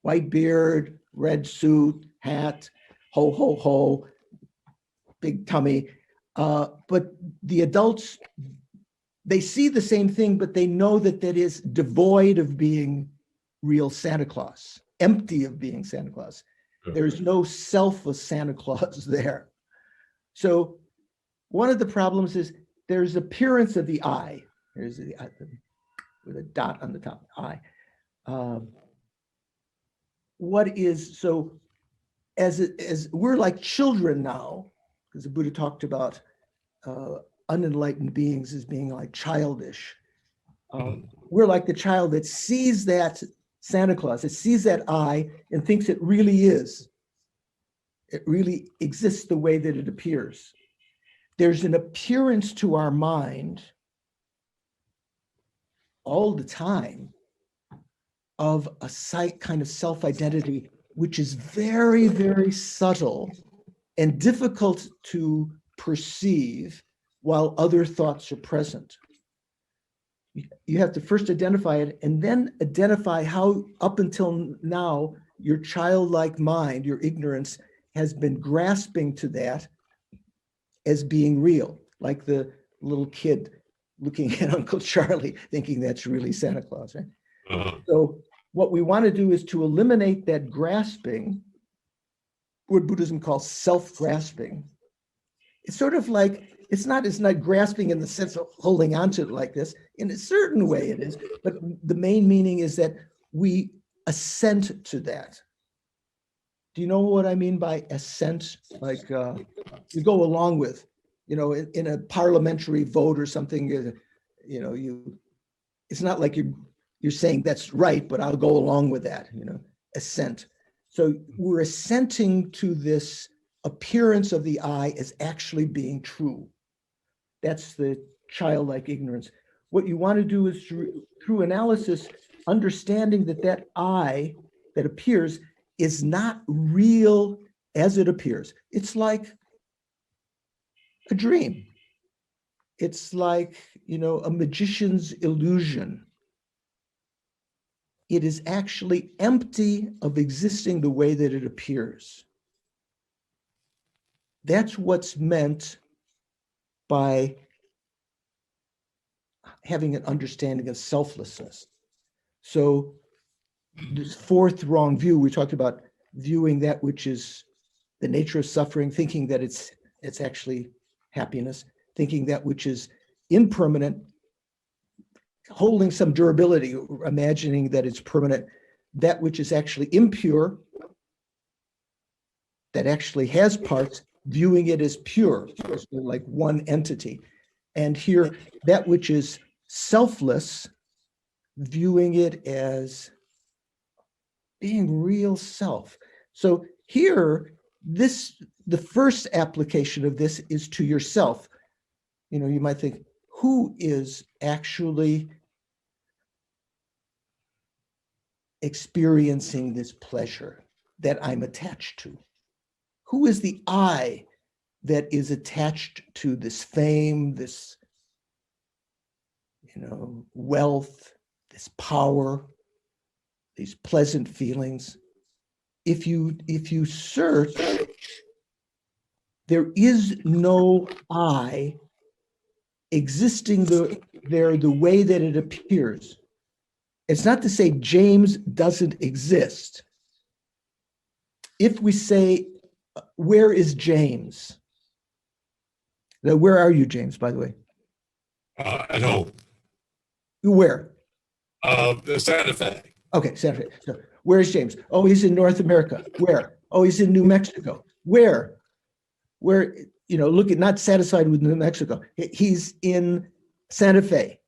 white beard, red suit, hat, ho, ho, ho, big tummy. But the adults, they see the same thing, but they know that is devoid of being real Santa Claus, empty of being Santa Claus. There's no self of Santa Claus there. So one of the problems is there's appearance of the I. There's the I with a dot on the top, I. As we're like children now, because the Buddha talked about unenlightened beings as being like childish. We're like the child that sees that Santa Claus, it sees that I and thinks it really is. It really exists the way that it appears. There's an appearance to our mind all the time of a kind of self-identity which is very, very subtle and difficult to perceive while other thoughts are present. You have to first identify it and then identify how up until now your childlike mind, your ignorance, has been grasping to that as being real, like the little kid looking at Uncle Charlie thinking that's really Santa Claus, right? Uh-huh. So what we want to do is to eliminate that grasping, what Buddhism calls self-grasping. It's sort of like, it's not grasping in the sense of holding on to it like this. In a certain way it is, but the main meaning is that we assent to that. Do you know what I mean by assent? Like you go along with, you know, in a parliamentary vote or something, you know, it's not like you're saying that's right, but I'll go along with that, you know, assent. So we're assenting to this appearance of the I as actually being true. That's the childlike ignorance. What you want to do is through analysis, understanding that that I that appears is not real as it appears. It's like a dream. It's like, you know, a magician's illusion. It is actually empty of existing the way that it appears. That's what's meant by having an understanding of selflessness. So this fourth wrong view, we talked about viewing that which is the nature of suffering, thinking that it's actually happiness, thinking that which is impermanent, holding some durability, imagining that it's permanent, that which is actually impure, that actually has parts, viewing it as pure, as like one entity. And here, that which is selfless, viewing it as being real self. So here, the first application of this is to yourself. You know, you might think, who is actually experiencing this pleasure that I'm attached to? Who is the I that is attached to this fame, this, you know, wealth, this power, these pleasant feelings? If you search, there is no I existing there the way that it appears. It's not to say James doesn't exist. If we say, where is James? Now, where are you, James, by the way? At home. Where? The Santa Fe. Okay, Santa Fe. So where's James? Oh, he's in North America. Where? Oh, he's in New Mexico. Where? Where, you know, look at, not satisfied with New Mexico. He's in Santa Fe.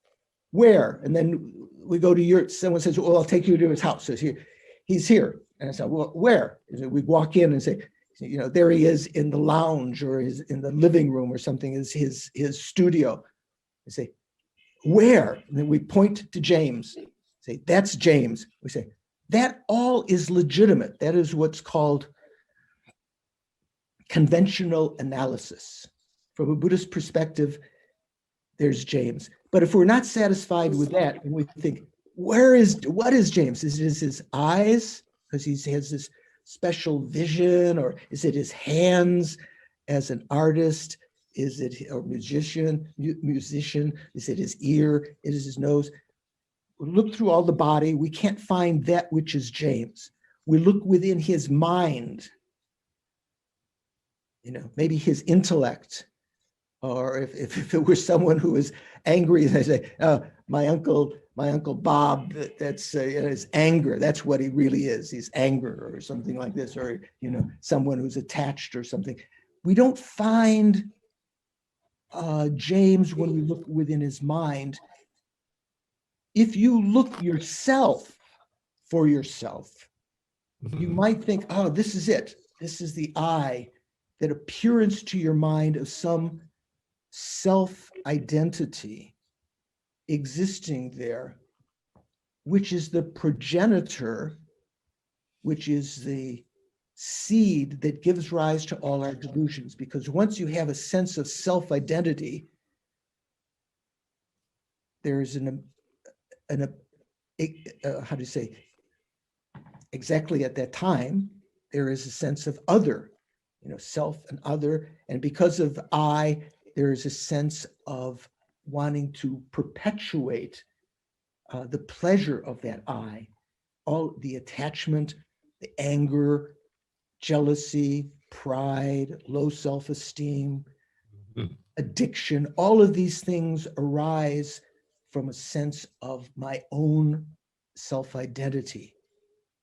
Where? And then we go to your, someone says, well, I'll take you to his house. Says here, he's here. And I said, well, where? And we walk in and say, you know, there he is in the lounge or is in the living room or something, is his studio. I say, where? And then we point to James. Say, that's James. We say, that all is legitimate. That is what's called conventional analysis. From a Buddhist perspective, there's James. But if we're not satisfied with that, and we think, what is James? Is it his eyes, because he has this special vision, or is it his hands as an artist? Is it a musician? Is it his ear? Is it his nose? We look through all the body. We can't find that which is James. We look within his mind. You know, maybe his intellect, or if it were someone who is angry, they say, oh, my uncle Bob, that's his anger. That's what he really is. He's anger or something like this, or, you know, someone who's attached or something. We don't find James when we look within his mind. If you look yourself for yourself, you might think, oh, this is it. This is the I, that appearance to your mind of some self-identity existing there, which is the progenitor, which is the seed that gives rise to all our delusions. Because once you have a sense of self-identity, there is how do you say, exactly at that time, there is a sense of other, self and other. And because of I, there is a sense of wanting to perpetuate the pleasure of that I, all the attachment, the anger, jealousy, pride, low self-esteem, addiction, all of these things arise from a sense of my own self-identity,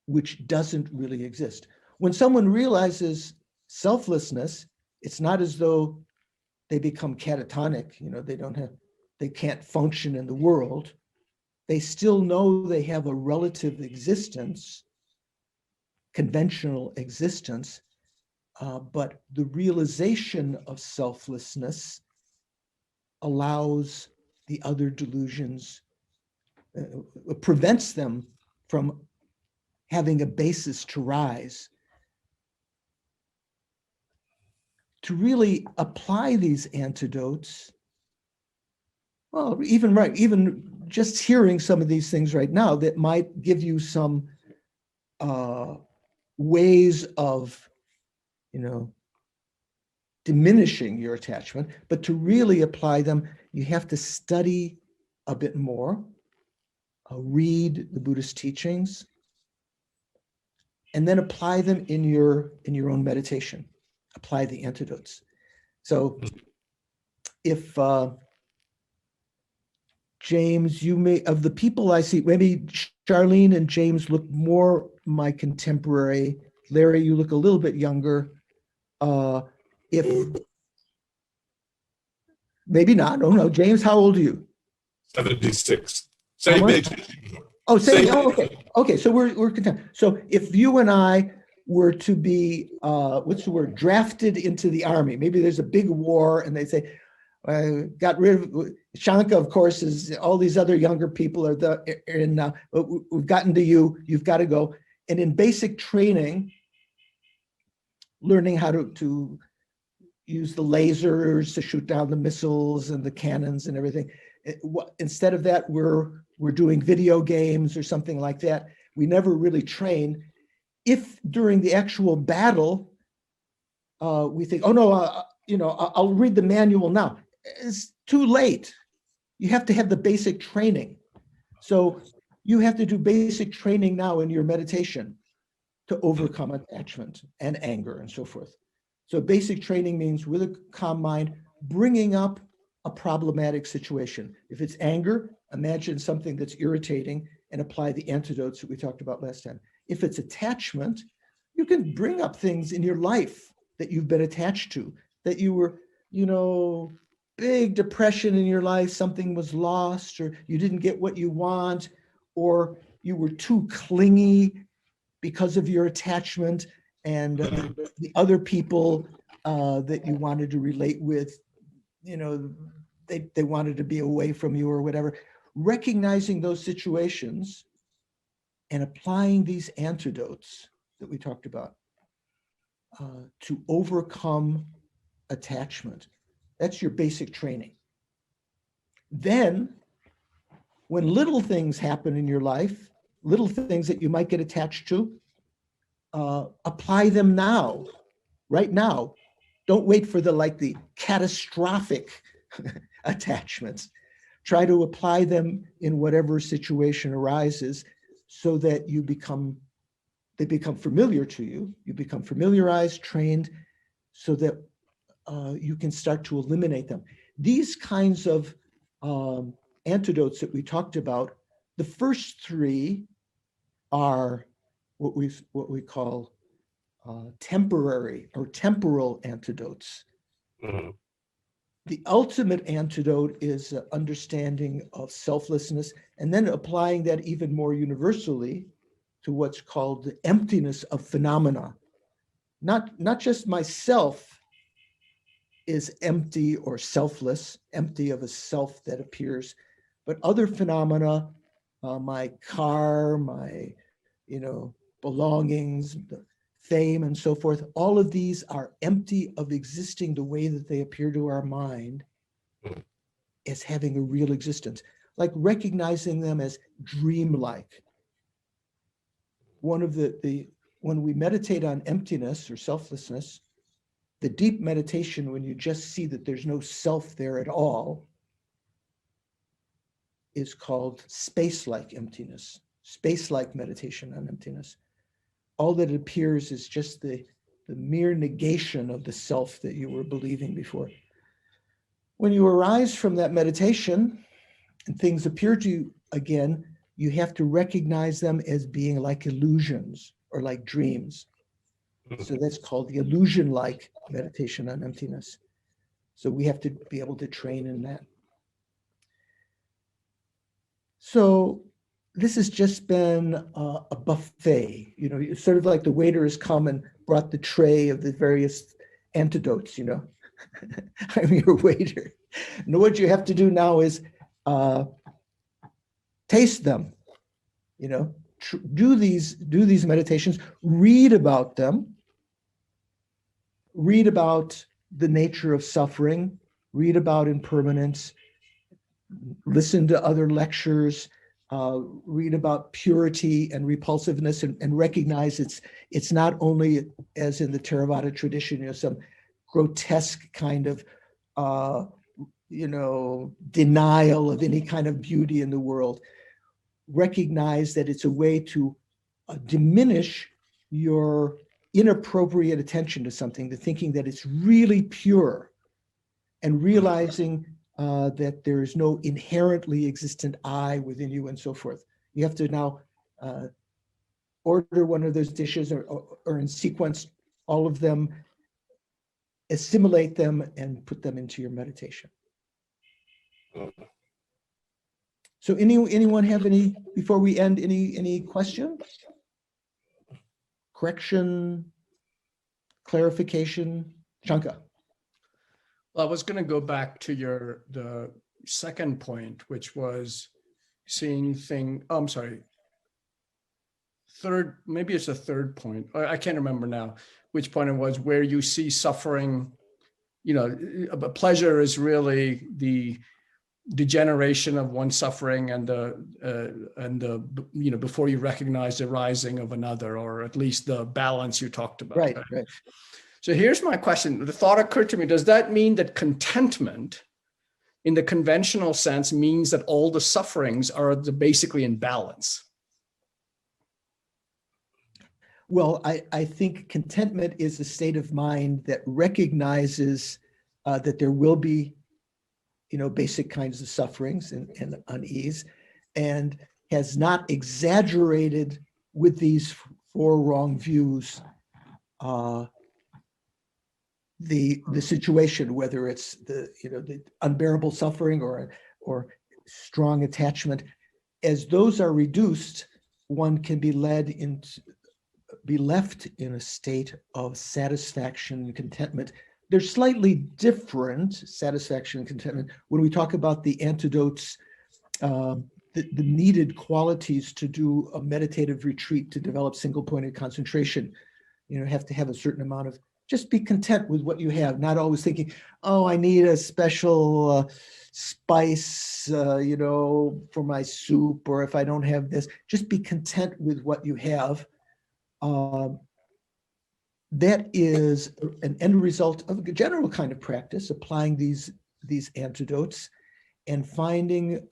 which doesn't really exist. When someone realizes selflessness, it's not as though they become catatonic, they can't function in the world. They still know they have a relative existence, conventional existence, but the realization of selflessness allows the other delusions, prevents them from having a basis to rise. To really apply these antidotes, well, even just hearing some of these things right now that might give you some ways of, diminishing your attachment, but to really apply them, you have to study a bit more, read the Buddhist teachings, and then apply them in your own meditation. Apply the antidotes. So if James, you may, of the people I see, maybe Charlene and James look more my contemporary. Larry, you look a little bit younger. If maybe not, I don't know. James, how old are you? 76. Same age. Oh, same. Oh, okay. Okay, so we're content. So if you and I were to be, what's the word, drafted into the army, maybe there's a big war and they say, got rid of, Shanka, of course, is all these other younger people are we've gotten to you, you've got to go. And in basic training, learning how to use the lasers to shoot down the missiles and the cannons and everything. Instead of that, we're doing video games or something like that. We never really train. If during the actual battle, we think, oh no, I'll read the manual now. It's too late. You have to have the basic training. So you have to do basic training now in your meditation to overcome attachment and anger and so forth. So basic training means with a calm mind, bringing up a problematic situation. If it's anger, imagine something that's irritating and apply the antidotes that we talked about last time. If it's attachment, you can bring up things in your life that you've been attached to, that you were, big depression in your life, something was lost, or you didn't get what you want, or you were too clingy because of your attachment, and the other people that you wanted to relate with, they wanted to be away from you or whatever. Recognizing those situations and applying these antidotes that we talked about to overcome attachment. That's your basic training. Then, when little things happen in your life, little things that you might get attached to, apply them now, right now. Don't wait for the catastrophic attachments. Try to apply them in whatever situation arises so that they become familiar to you. You become familiarized, trained, so that you can start to eliminate them. These kinds of antidotes that we talked about, the first three are what we call temporary or temporal antidotes. Mm-hmm. The ultimate antidote is understanding of selflessness, and then applying that even more universally to what's called the emptiness of phenomena. Not just myself is empty or selfless, empty of a self that appears, but other phenomena, my car, my belongings, the fame, and so forth. All of these are empty of existing the way that they appear to our mind as having a real existence, like recognizing them as dreamlike. One of when we meditate on emptiness or selflessness, the deep meditation, when you just see that there's no self there at all, is called space-like emptiness, space-like meditation on emptiness. All that appears is just the mere negation of the self that you were believing before. When you arise from that meditation and things appear to you again, you have to recognize them as being like illusions or like dreams. So that's called the illusion-like meditation on emptiness. So we have to be able to train in that. So this has just been a buffet, you know, it's sort of like the waiter has come and brought the tray of the various antidotes, you know. I'm your waiter. And what you have to do now is taste them, you know, do these meditations, read about them, read about the nature of suffering, read about impermanence, listen to other lectures, read about purity and repulsiveness, and recognize it's not only, as in the Theravada tradition, you know, some grotesque kind of you know, denial of any kind of beauty in the world. Recognize that it's a way to diminish your inappropriate attention to something, to thinking that it's really pure, and realizing that there is no inherently existent I within you, and so forth. You have to now order one of those dishes, or in sequence, all of them, assimilate them, and put them into your meditation. So anyone have any, before we end, any questions? Correction, clarification? Shankar. Well, I was going to go back to the second point, which was seeing third, maybe it's a third point. I can't remember now which point it was, where you see suffering, you know, but pleasure is really the degeneration of one suffering and the you know, before you recognize the rising of another, or at least the balance you talked about. Right. So here's my question. The thought occurred to me, does that mean that contentment in the conventional sense means that all the sufferings are basically in balance? Well, I think contentment is a state of mind that recognizes that there will be, you know, basic kinds of sufferings and unease, and has not exaggerated with these four wrong views the situation, whether it's the unbearable suffering or strong attachment. As those are reduced, one can be left in a state of satisfaction and contentment. They're slightly different, satisfaction and contentment, when we talk about the antidotes, the needed qualities to do a meditative retreat, to develop single-pointed concentration. You know, have to have a certain amount of, just be content with what you have, not always thinking, oh, I need a special spice, you know, for my soup, or if I don't have this, just be content with what you have. That is an end result of a general kind of practice, applying these antidotes and finding,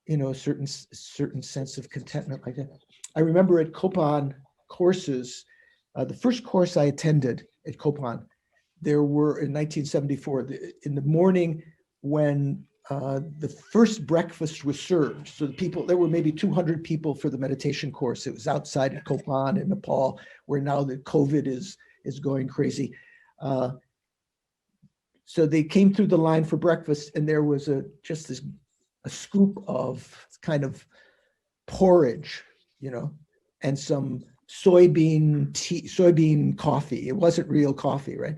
you know, a certain sense of contentment like that. I remember at Kopan courses, the first course I attended at Kopan, there were in 1974, in the morning when the first breakfast was served. So there were maybe 200 people for the meditation course. It was outside of Kopan in Nepal, where now the COVID is going crazy. So they came through the line for breakfast, and there was a scoop of kind of porridge, you know, and some soybean coffee. It wasn't real coffee, right?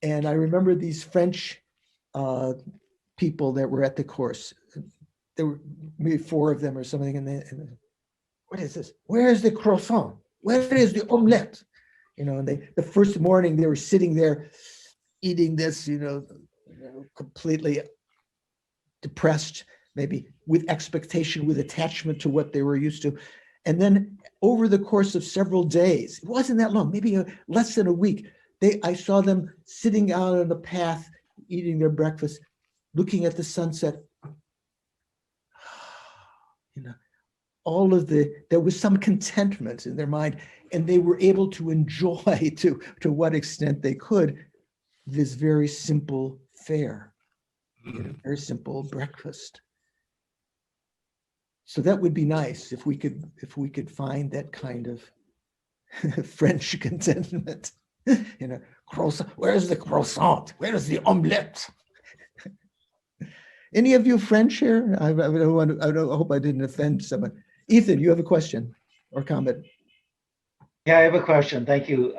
And I remember these French people that were at the course. There were maybe 4 of them or something, and what is this? Where is the croissant? Where is the omelette? You know, and the first morning they were sitting there eating this, completely depressed, maybe with expectation, with attachment to what they were used to. And then over the course of several days, it wasn't that long, maybe less than a week, I saw them sitting out on the path, eating their breakfast, looking at the sunset. There was some contentment in their mind, and they were able to enjoy to what extent they could this very simple fare, very simple breakfast. So that would be nice if we could find that kind of French contentment. Croissant. Where's the croissant? Where's the omelette? Any of you French here? I hope I didn't offend someone. Ethan, you have a question or comment? Yeah, I have a question. Thank you.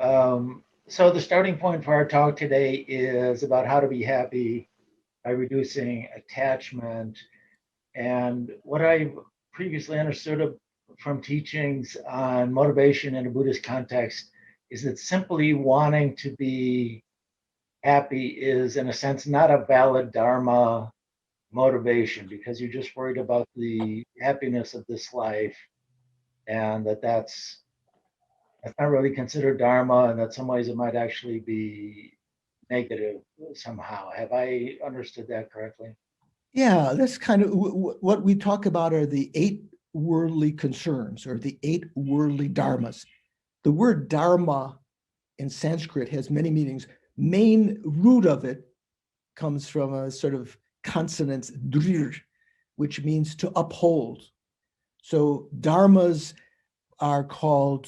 So the starting point for our talk today is about how to be happy by reducing attachment. And what I've previously understood from teachings on motivation in a Buddhist context is that simply wanting to be happy is, in a sense, not a valid Dharma motivation, because you're just worried about the happiness of this life, and that's not really considered Dharma, and that some ways it might actually be negative somehow. Have I understood that correctly? Yeah, that's kind of what we talk about are the 8 worldly concerns, or the 8 worldly dharmas. The word dharma in Sanskrit has many meanings. Main root of it comes from a sort of consonant drir, which means to uphold. So dharmas are called,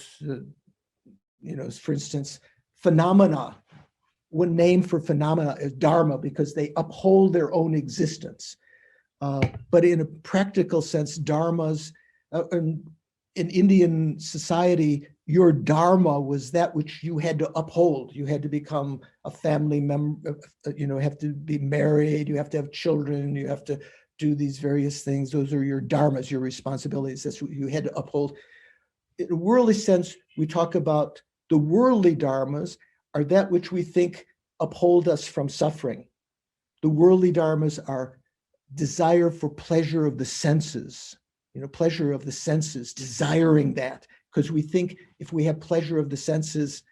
for instance, phenomena. One name for phenomena is dharma because they uphold their own existence. But in a practical sense, dharmas, in Indian society, your dharma was that which you had to uphold. You had to become a family member, have to be married, you have to have children, you have to do these various things. Those are your dharmas, your responsibilities. That's what you had to uphold. In a worldly sense, we talk about the worldly dharmas are that which we think uphold us from suffering. The worldly dharmas are desire for pleasure of the senses, pleasure of the senses, desiring that, because we think if we have pleasure of the senses,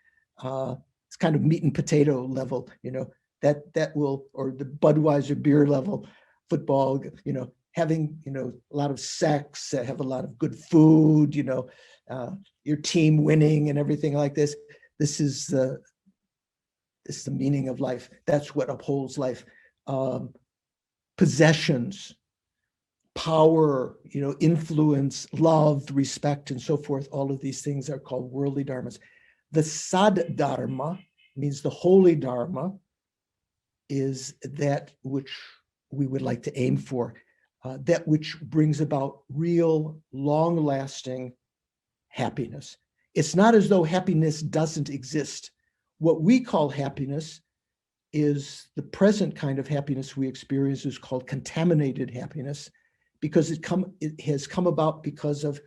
it's kind of meat and potato level, that will, or the Budweiser beer level, football, having, a lot of sex, have a lot of good food, your team winning and everything like this. This is the meaning of life. That's what upholds life. Possessions, power, influence, love, respect, and so forth. All of these things are called worldly dharmas. The sad dharma means the holy dharma is that which we would like to aim for, that which brings about real, long-lasting happiness. It's not as though happiness doesn't exist. What we call happiness is the present kind of happiness we experience is called contaminated happiness, because it has come about because of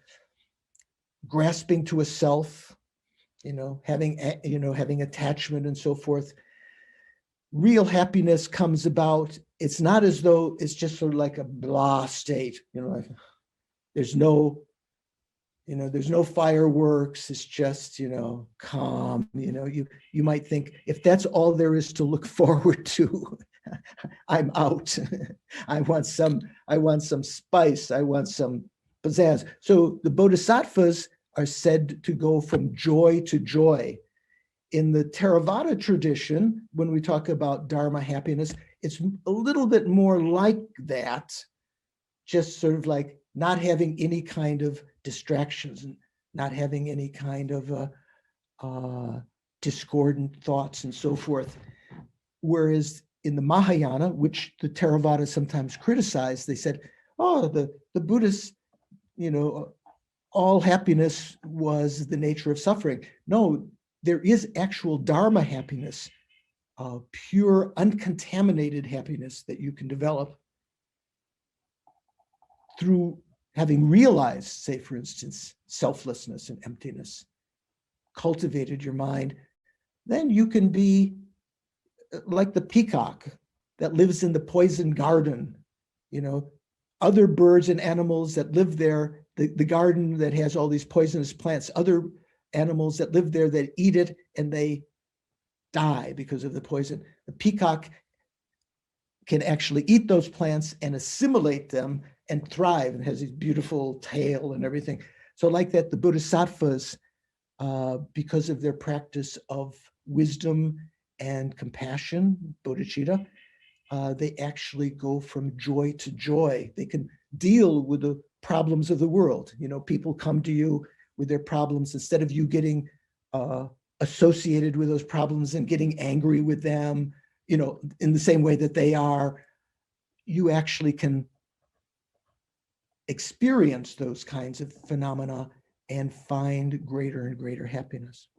grasping to a self, having attachment and so forth. Real happiness comes about. It's not as though it's just sort of like a blah state, there's no fireworks. It's just, calm. You might think if that's all there is to look forward to, I'm out. I want some spice. I want some pizzazz. So the bodhisattvas are said to go from joy to joy. In the Theravada tradition, when we talk about Dharma happiness, it's a little bit more like that, just sort of like not having any kind of distractions and not having any kind of discordant thoughts and so forth. Whereas in the Mahayana, which the Theravada sometimes criticized, they said, oh, the Buddhists, all happiness was the nature of suffering. No, there is actual Dharma happiness, pure, uncontaminated happiness that you can develop through having realized, say, for instance, selflessness and emptiness, cultivated your mind, then you can be like the peacock that lives in the poison garden, you know, other birds and animals that live there, the garden that has all these poisonous plants, other animals that live there that eat it and they die because of the poison. The peacock can actually eat those plants and assimilate them and thrive, and has this beautiful tail and everything. So like that, the Bodhisattvas, because of their practice of wisdom and compassion, bodhicitta, they actually go from joy to joy. They can deal with the problems of the world. You know, people come to you with their problems, instead of you getting associated with those problems and getting angry with them, you know, in the same way that they are, you actually can experience those kinds of phenomena and find greater and greater happiness.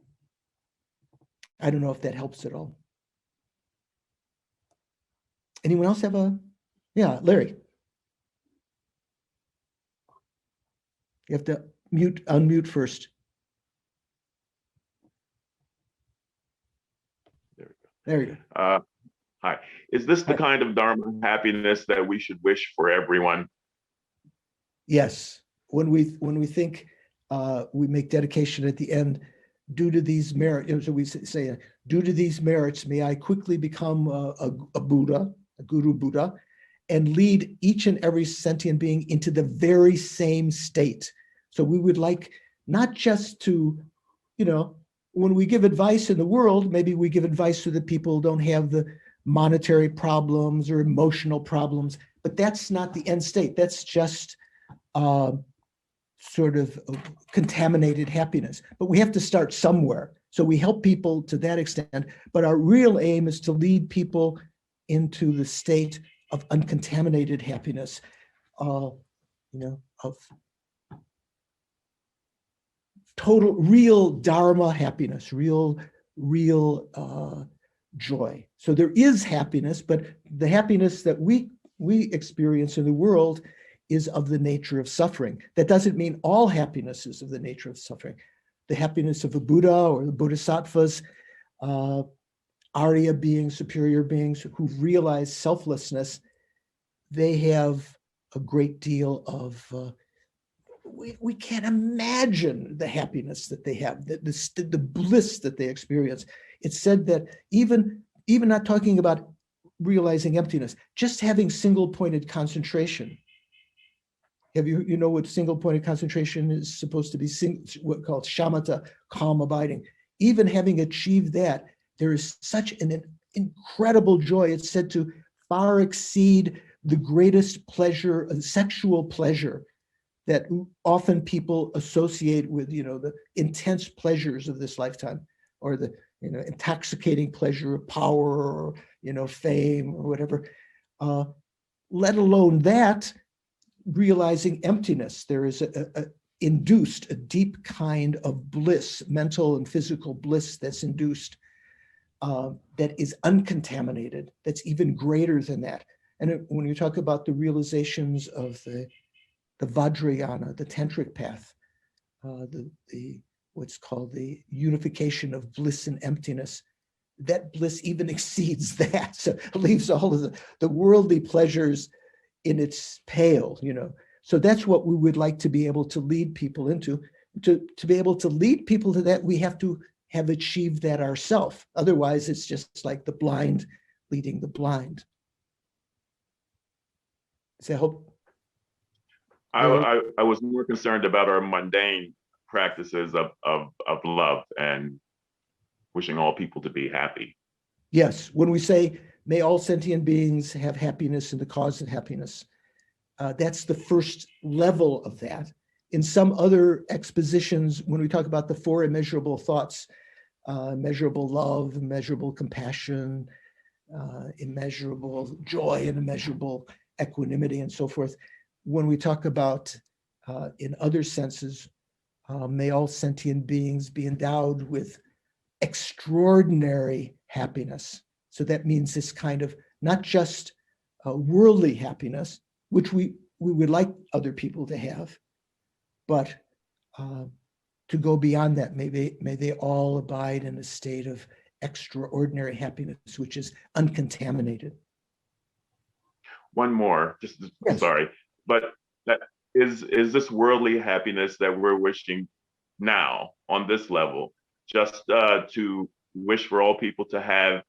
I don't know if that helps at all. Anyone else have a, yeah, Larry. You have to unmute first. There you go. Hi. Is this the kind of Dharma happiness that we should wish for everyone? Yes. When we think, we make dedication at the end, due to these merits, so we say, due to these merits, may I quickly become a Buddha, a Guru Buddha, and lead each and every sentient being into the very same state. So we would like not just to, you know, when we give advice in the world, maybe we give advice so that people don't have the monetary problems or emotional problems, but that's not the end state. That's just sort of contaminated happiness. But we have to start somewhere. So we help people to that extent, but our real aim is to lead people into the state of uncontaminated happiness, you know, of total, real Dharma happiness, real joy. So there is happiness, but the happiness that we experience in the world is of the nature of suffering. That doesn't mean all happiness is of the nature of suffering. The happiness of a Buddha or the Bodhisattvas, Arya beings, superior beings who realize selflessness, they have a great deal of, we can't imagine the happiness that they have, the bliss that they experience. It's said that even not talking about realizing emptiness, just having single-pointed concentration. You know what single-pointed concentration is supposed to be, what called shamatha, calm abiding. Even having achieved that, there is such an incredible joy. It's said to far exceed the greatest pleasure, sexual pleasure, that often people associate with, you know, the intense pleasures of this lifetime, or the, you know, intoxicating pleasure of power, or, you know, fame or whatever. Let alone that, realizing emptiness, there is induced a deep kind of bliss, mental and physical bliss that's induced, that is uncontaminated, that's even greater than that. And when you talk about the realizations of the Vajrayana, the tantric path, what's called the unification of bliss and emptiness, that bliss even exceeds that. So it leaves all of the worldly pleasures in its pale, you know. So that's what we would like to be able to lead people into. To be able to lead people to that, we have to have achieved that ourselves. Otherwise, it's just like the blind leading the blind. So I hope. I was more concerned about our mundane practices of love and wishing all people to be happy. Yes, when we say, may all sentient beings have happiness and the cause of happiness, that's the first level of that. In some other expositions, when we talk about the four immeasurable thoughts, immeasurable love, immeasurable compassion, immeasurable joy, and immeasurable equanimity, and so forth, when we talk about, in other senses, may all sentient beings be endowed with extraordinary happiness. So that means this kind of, not just worldly happiness, which we we would like other people to have, but to go beyond that, may they all abide in a state of extraordinary happiness, which is uncontaminated. One more, Yes. sorry, but that is this worldly happiness that we're wishing now on this level, just to wish for all people to have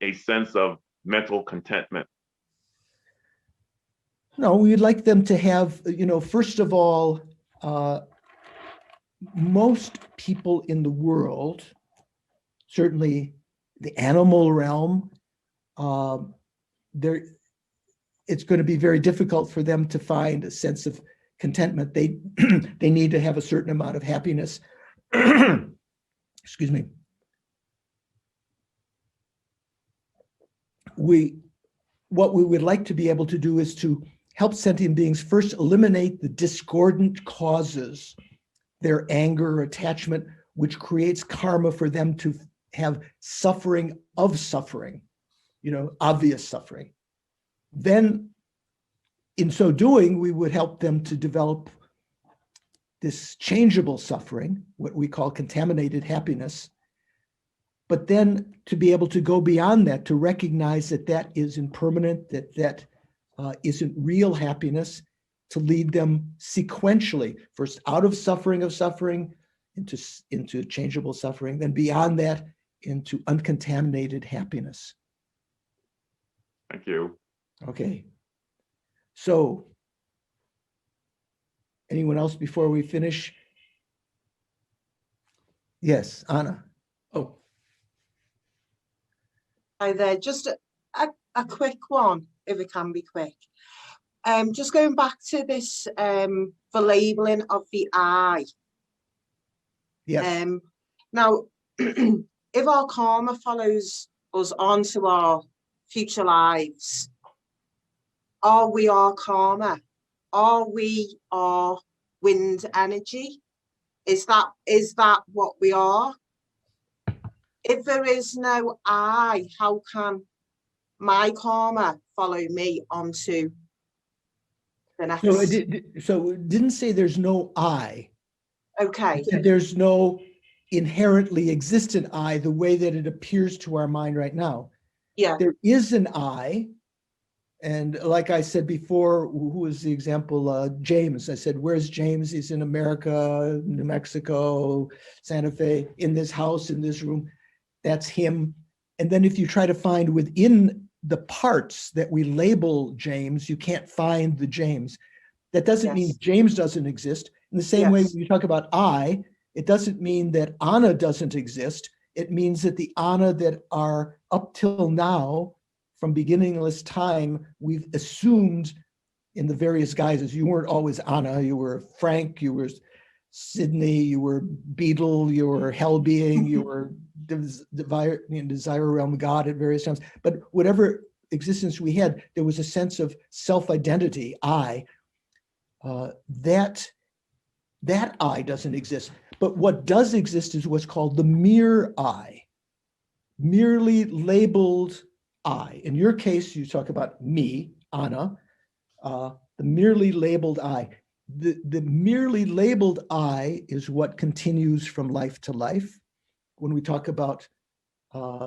a sense of mental contentment? No, we would like them to have, first of all, most people in the world, certainly the animal realm, it's going to be very difficult for them to find a sense of contentment. They need to have a certain amount of happiness. Excuse me. What we would like to be able to do is to help sentient beings first eliminate the discordant causes, their anger, attachment, which creates karma for them to have suffering of suffering, obvious suffering. Then, in so doing, we would help them to develop this changeable suffering, what we call contaminated happiness, but then to be able to go beyond that, to recognize that that is impermanent, that isn't real happiness, to lead them sequentially, first out of suffering into changeable suffering, then beyond that into uncontaminated happiness. Thank you. Okay. So, anyone else before we finish? Yes, Anna. Oh, Hi there, just a quick one, if it can be quick. Just going back to this, the labeling of the I. Yes. Now, if our karma follows us on to our future lives, are we our karma? Are we our wind energy? Is that what we are? If there is no I, how can my karma follow me onto the next? So it didn't say there's no I. Okay. It said there's no inherently existent I the way that it appears to our mind right now. Yeah. There is an I. And like I said before, who was the example? James. I said, where's James? He's in America, New Mexico, Santa Fe, in this house, in this room. That's him. And then if you try to find within the parts that we label James, you can't find the James. That doesn't mean James doesn't exist. In the same way, when you talk about I, it doesn't mean that Anna doesn't exist. It means that the Anna that are up till now, from beginningless time, we've assumed in the various guises. You weren't always Anna, you were Frank, you were Sydney, you were Beetle, you were Hell Being, you were Desire Realm God at various times. But whatever existence we had, there was a sense of self-identity, I. That I doesn't exist. But what does exist is what's called the mere I, merely labeled I. In your case, you talk about me, Anna, the merely labeled I. The merely labeled I is what continues from life to life when we talk about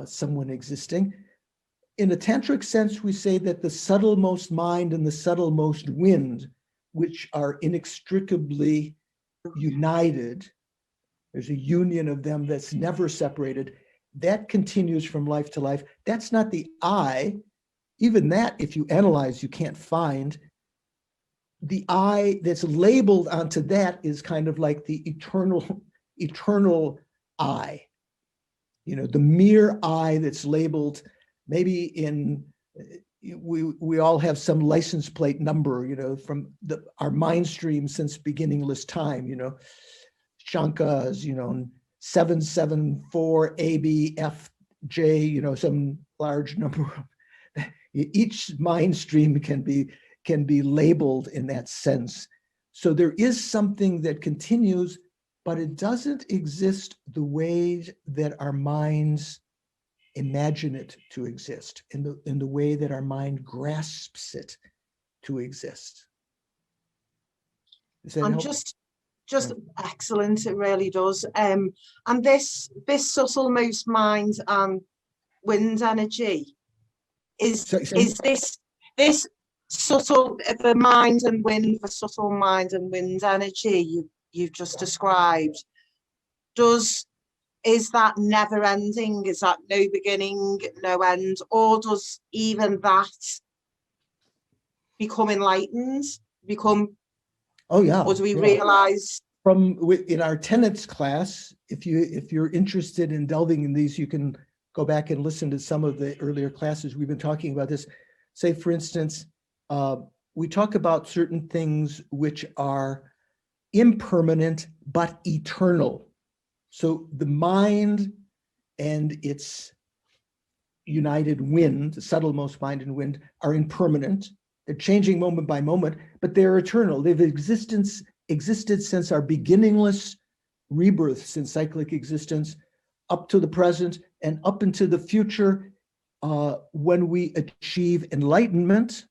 someone existing. In a tantric sense, we say that the subtlemost mind and the subtlemost wind, which are inextricably united, there's a union of them that's never separated, that continues from life to life. That's not the I. Even that, if you analyze, you can't find. The I that's labeled onto that is kind of like the eternal I. The mere I that's labeled, maybe in, we all have some license plate number, from our mind stream since beginningless time, Shankas, 774 ABFJ, some large number. Each mind stream can be labeled in that sense. So there is something that continues, but it doesn't exist the way that our minds imagine it to exist, in the way that our mind grasps it. to exist. Does that And help? just Yeah. excellent, it really does. And this subtlemost mind and wind energy is this subtle, the mind and wind, the subtle mind and wind energy you've just described. Is that never ending? Is that no beginning, no end, or does even that become enlightened? Oh yeah. Or do we yeah. realize? In our tenets class, if you're interested in delving in these, you can go back and listen to some of the earlier classes. We've been talking about this. Say, for instance, we talk about certain things which are impermanent but eternal. So the mind and its united wind, the subtlemost mind and wind, are impermanent. They're changing moment by moment, but they're eternal. They've existed since our beginningless rebirth, since cyclic existence, up to the present and up into the future. When we achieve enlightenment,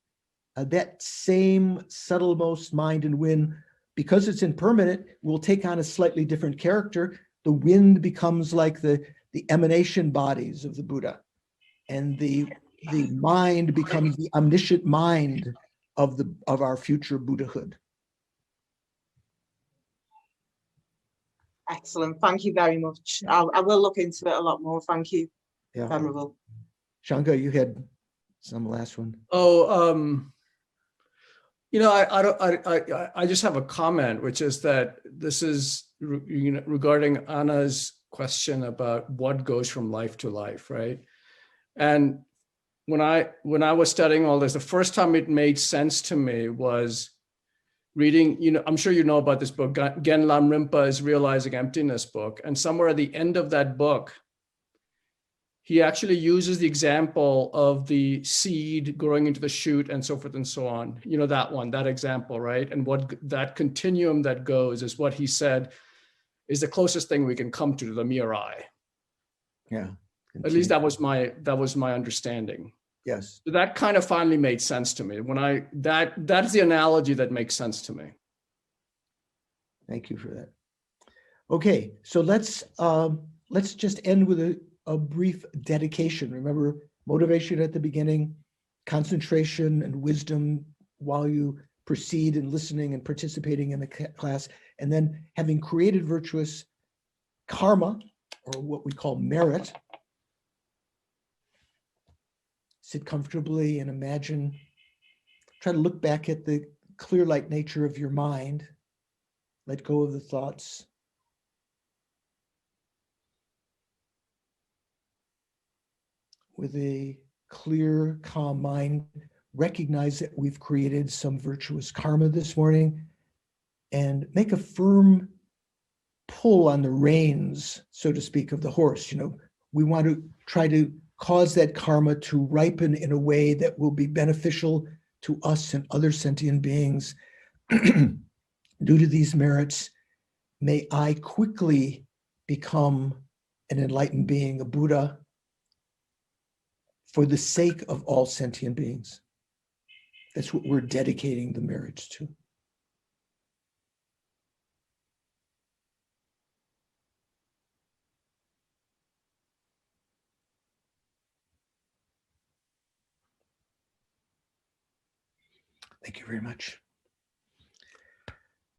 that same subtlemost mind and wind, because it's impermanent, will take on a slightly different character. The wind becomes like the emanation bodies of the Buddha, and the mind becomes the omniscient mind of our future Buddhahood. Excellent. Thank you very much. I will look into it a lot more. Thank you, Yeah. Venerable. Shanga, you had some last one. Oh, I just have a comment, which is that this is regarding Anna's question about what goes from life to life, right? And when I was studying all this, the first time it made sense to me was reading, I'm sure you know about this book, Genlam Rinpoche's Realizing Emptiness book. And somewhere at the end of that book, he actually uses the example of the seed growing into the shoot and so forth and so on. That example, right? And what that continuum that goes is what he said is the closest thing we can come to the mere eye. Yeah. At least that was my understanding. Yes. So that kind of finally made sense to me. That's the analogy that makes sense to me. Thank you for that. Okay, so let's just end with a brief dedication. Remember, motivation at the beginning, concentration and wisdom while you proceed in listening and participating in the class, and then having created virtuous karma, or what we call merit. Sit comfortably and imagine, try to look back at the clear light nature of your mind. Let go of the thoughts. With a clear, calm mind, recognize that we've created some virtuous karma this morning and make a firm pull on the reins, so to speak, of the horse. We want to try to cause that karma to ripen in a way that will be beneficial to us and other sentient beings. Due to these merits, may I quickly become an enlightened being, a Buddha, for the sake of all sentient beings. That's what we're dedicating the merits to. Thank you very much.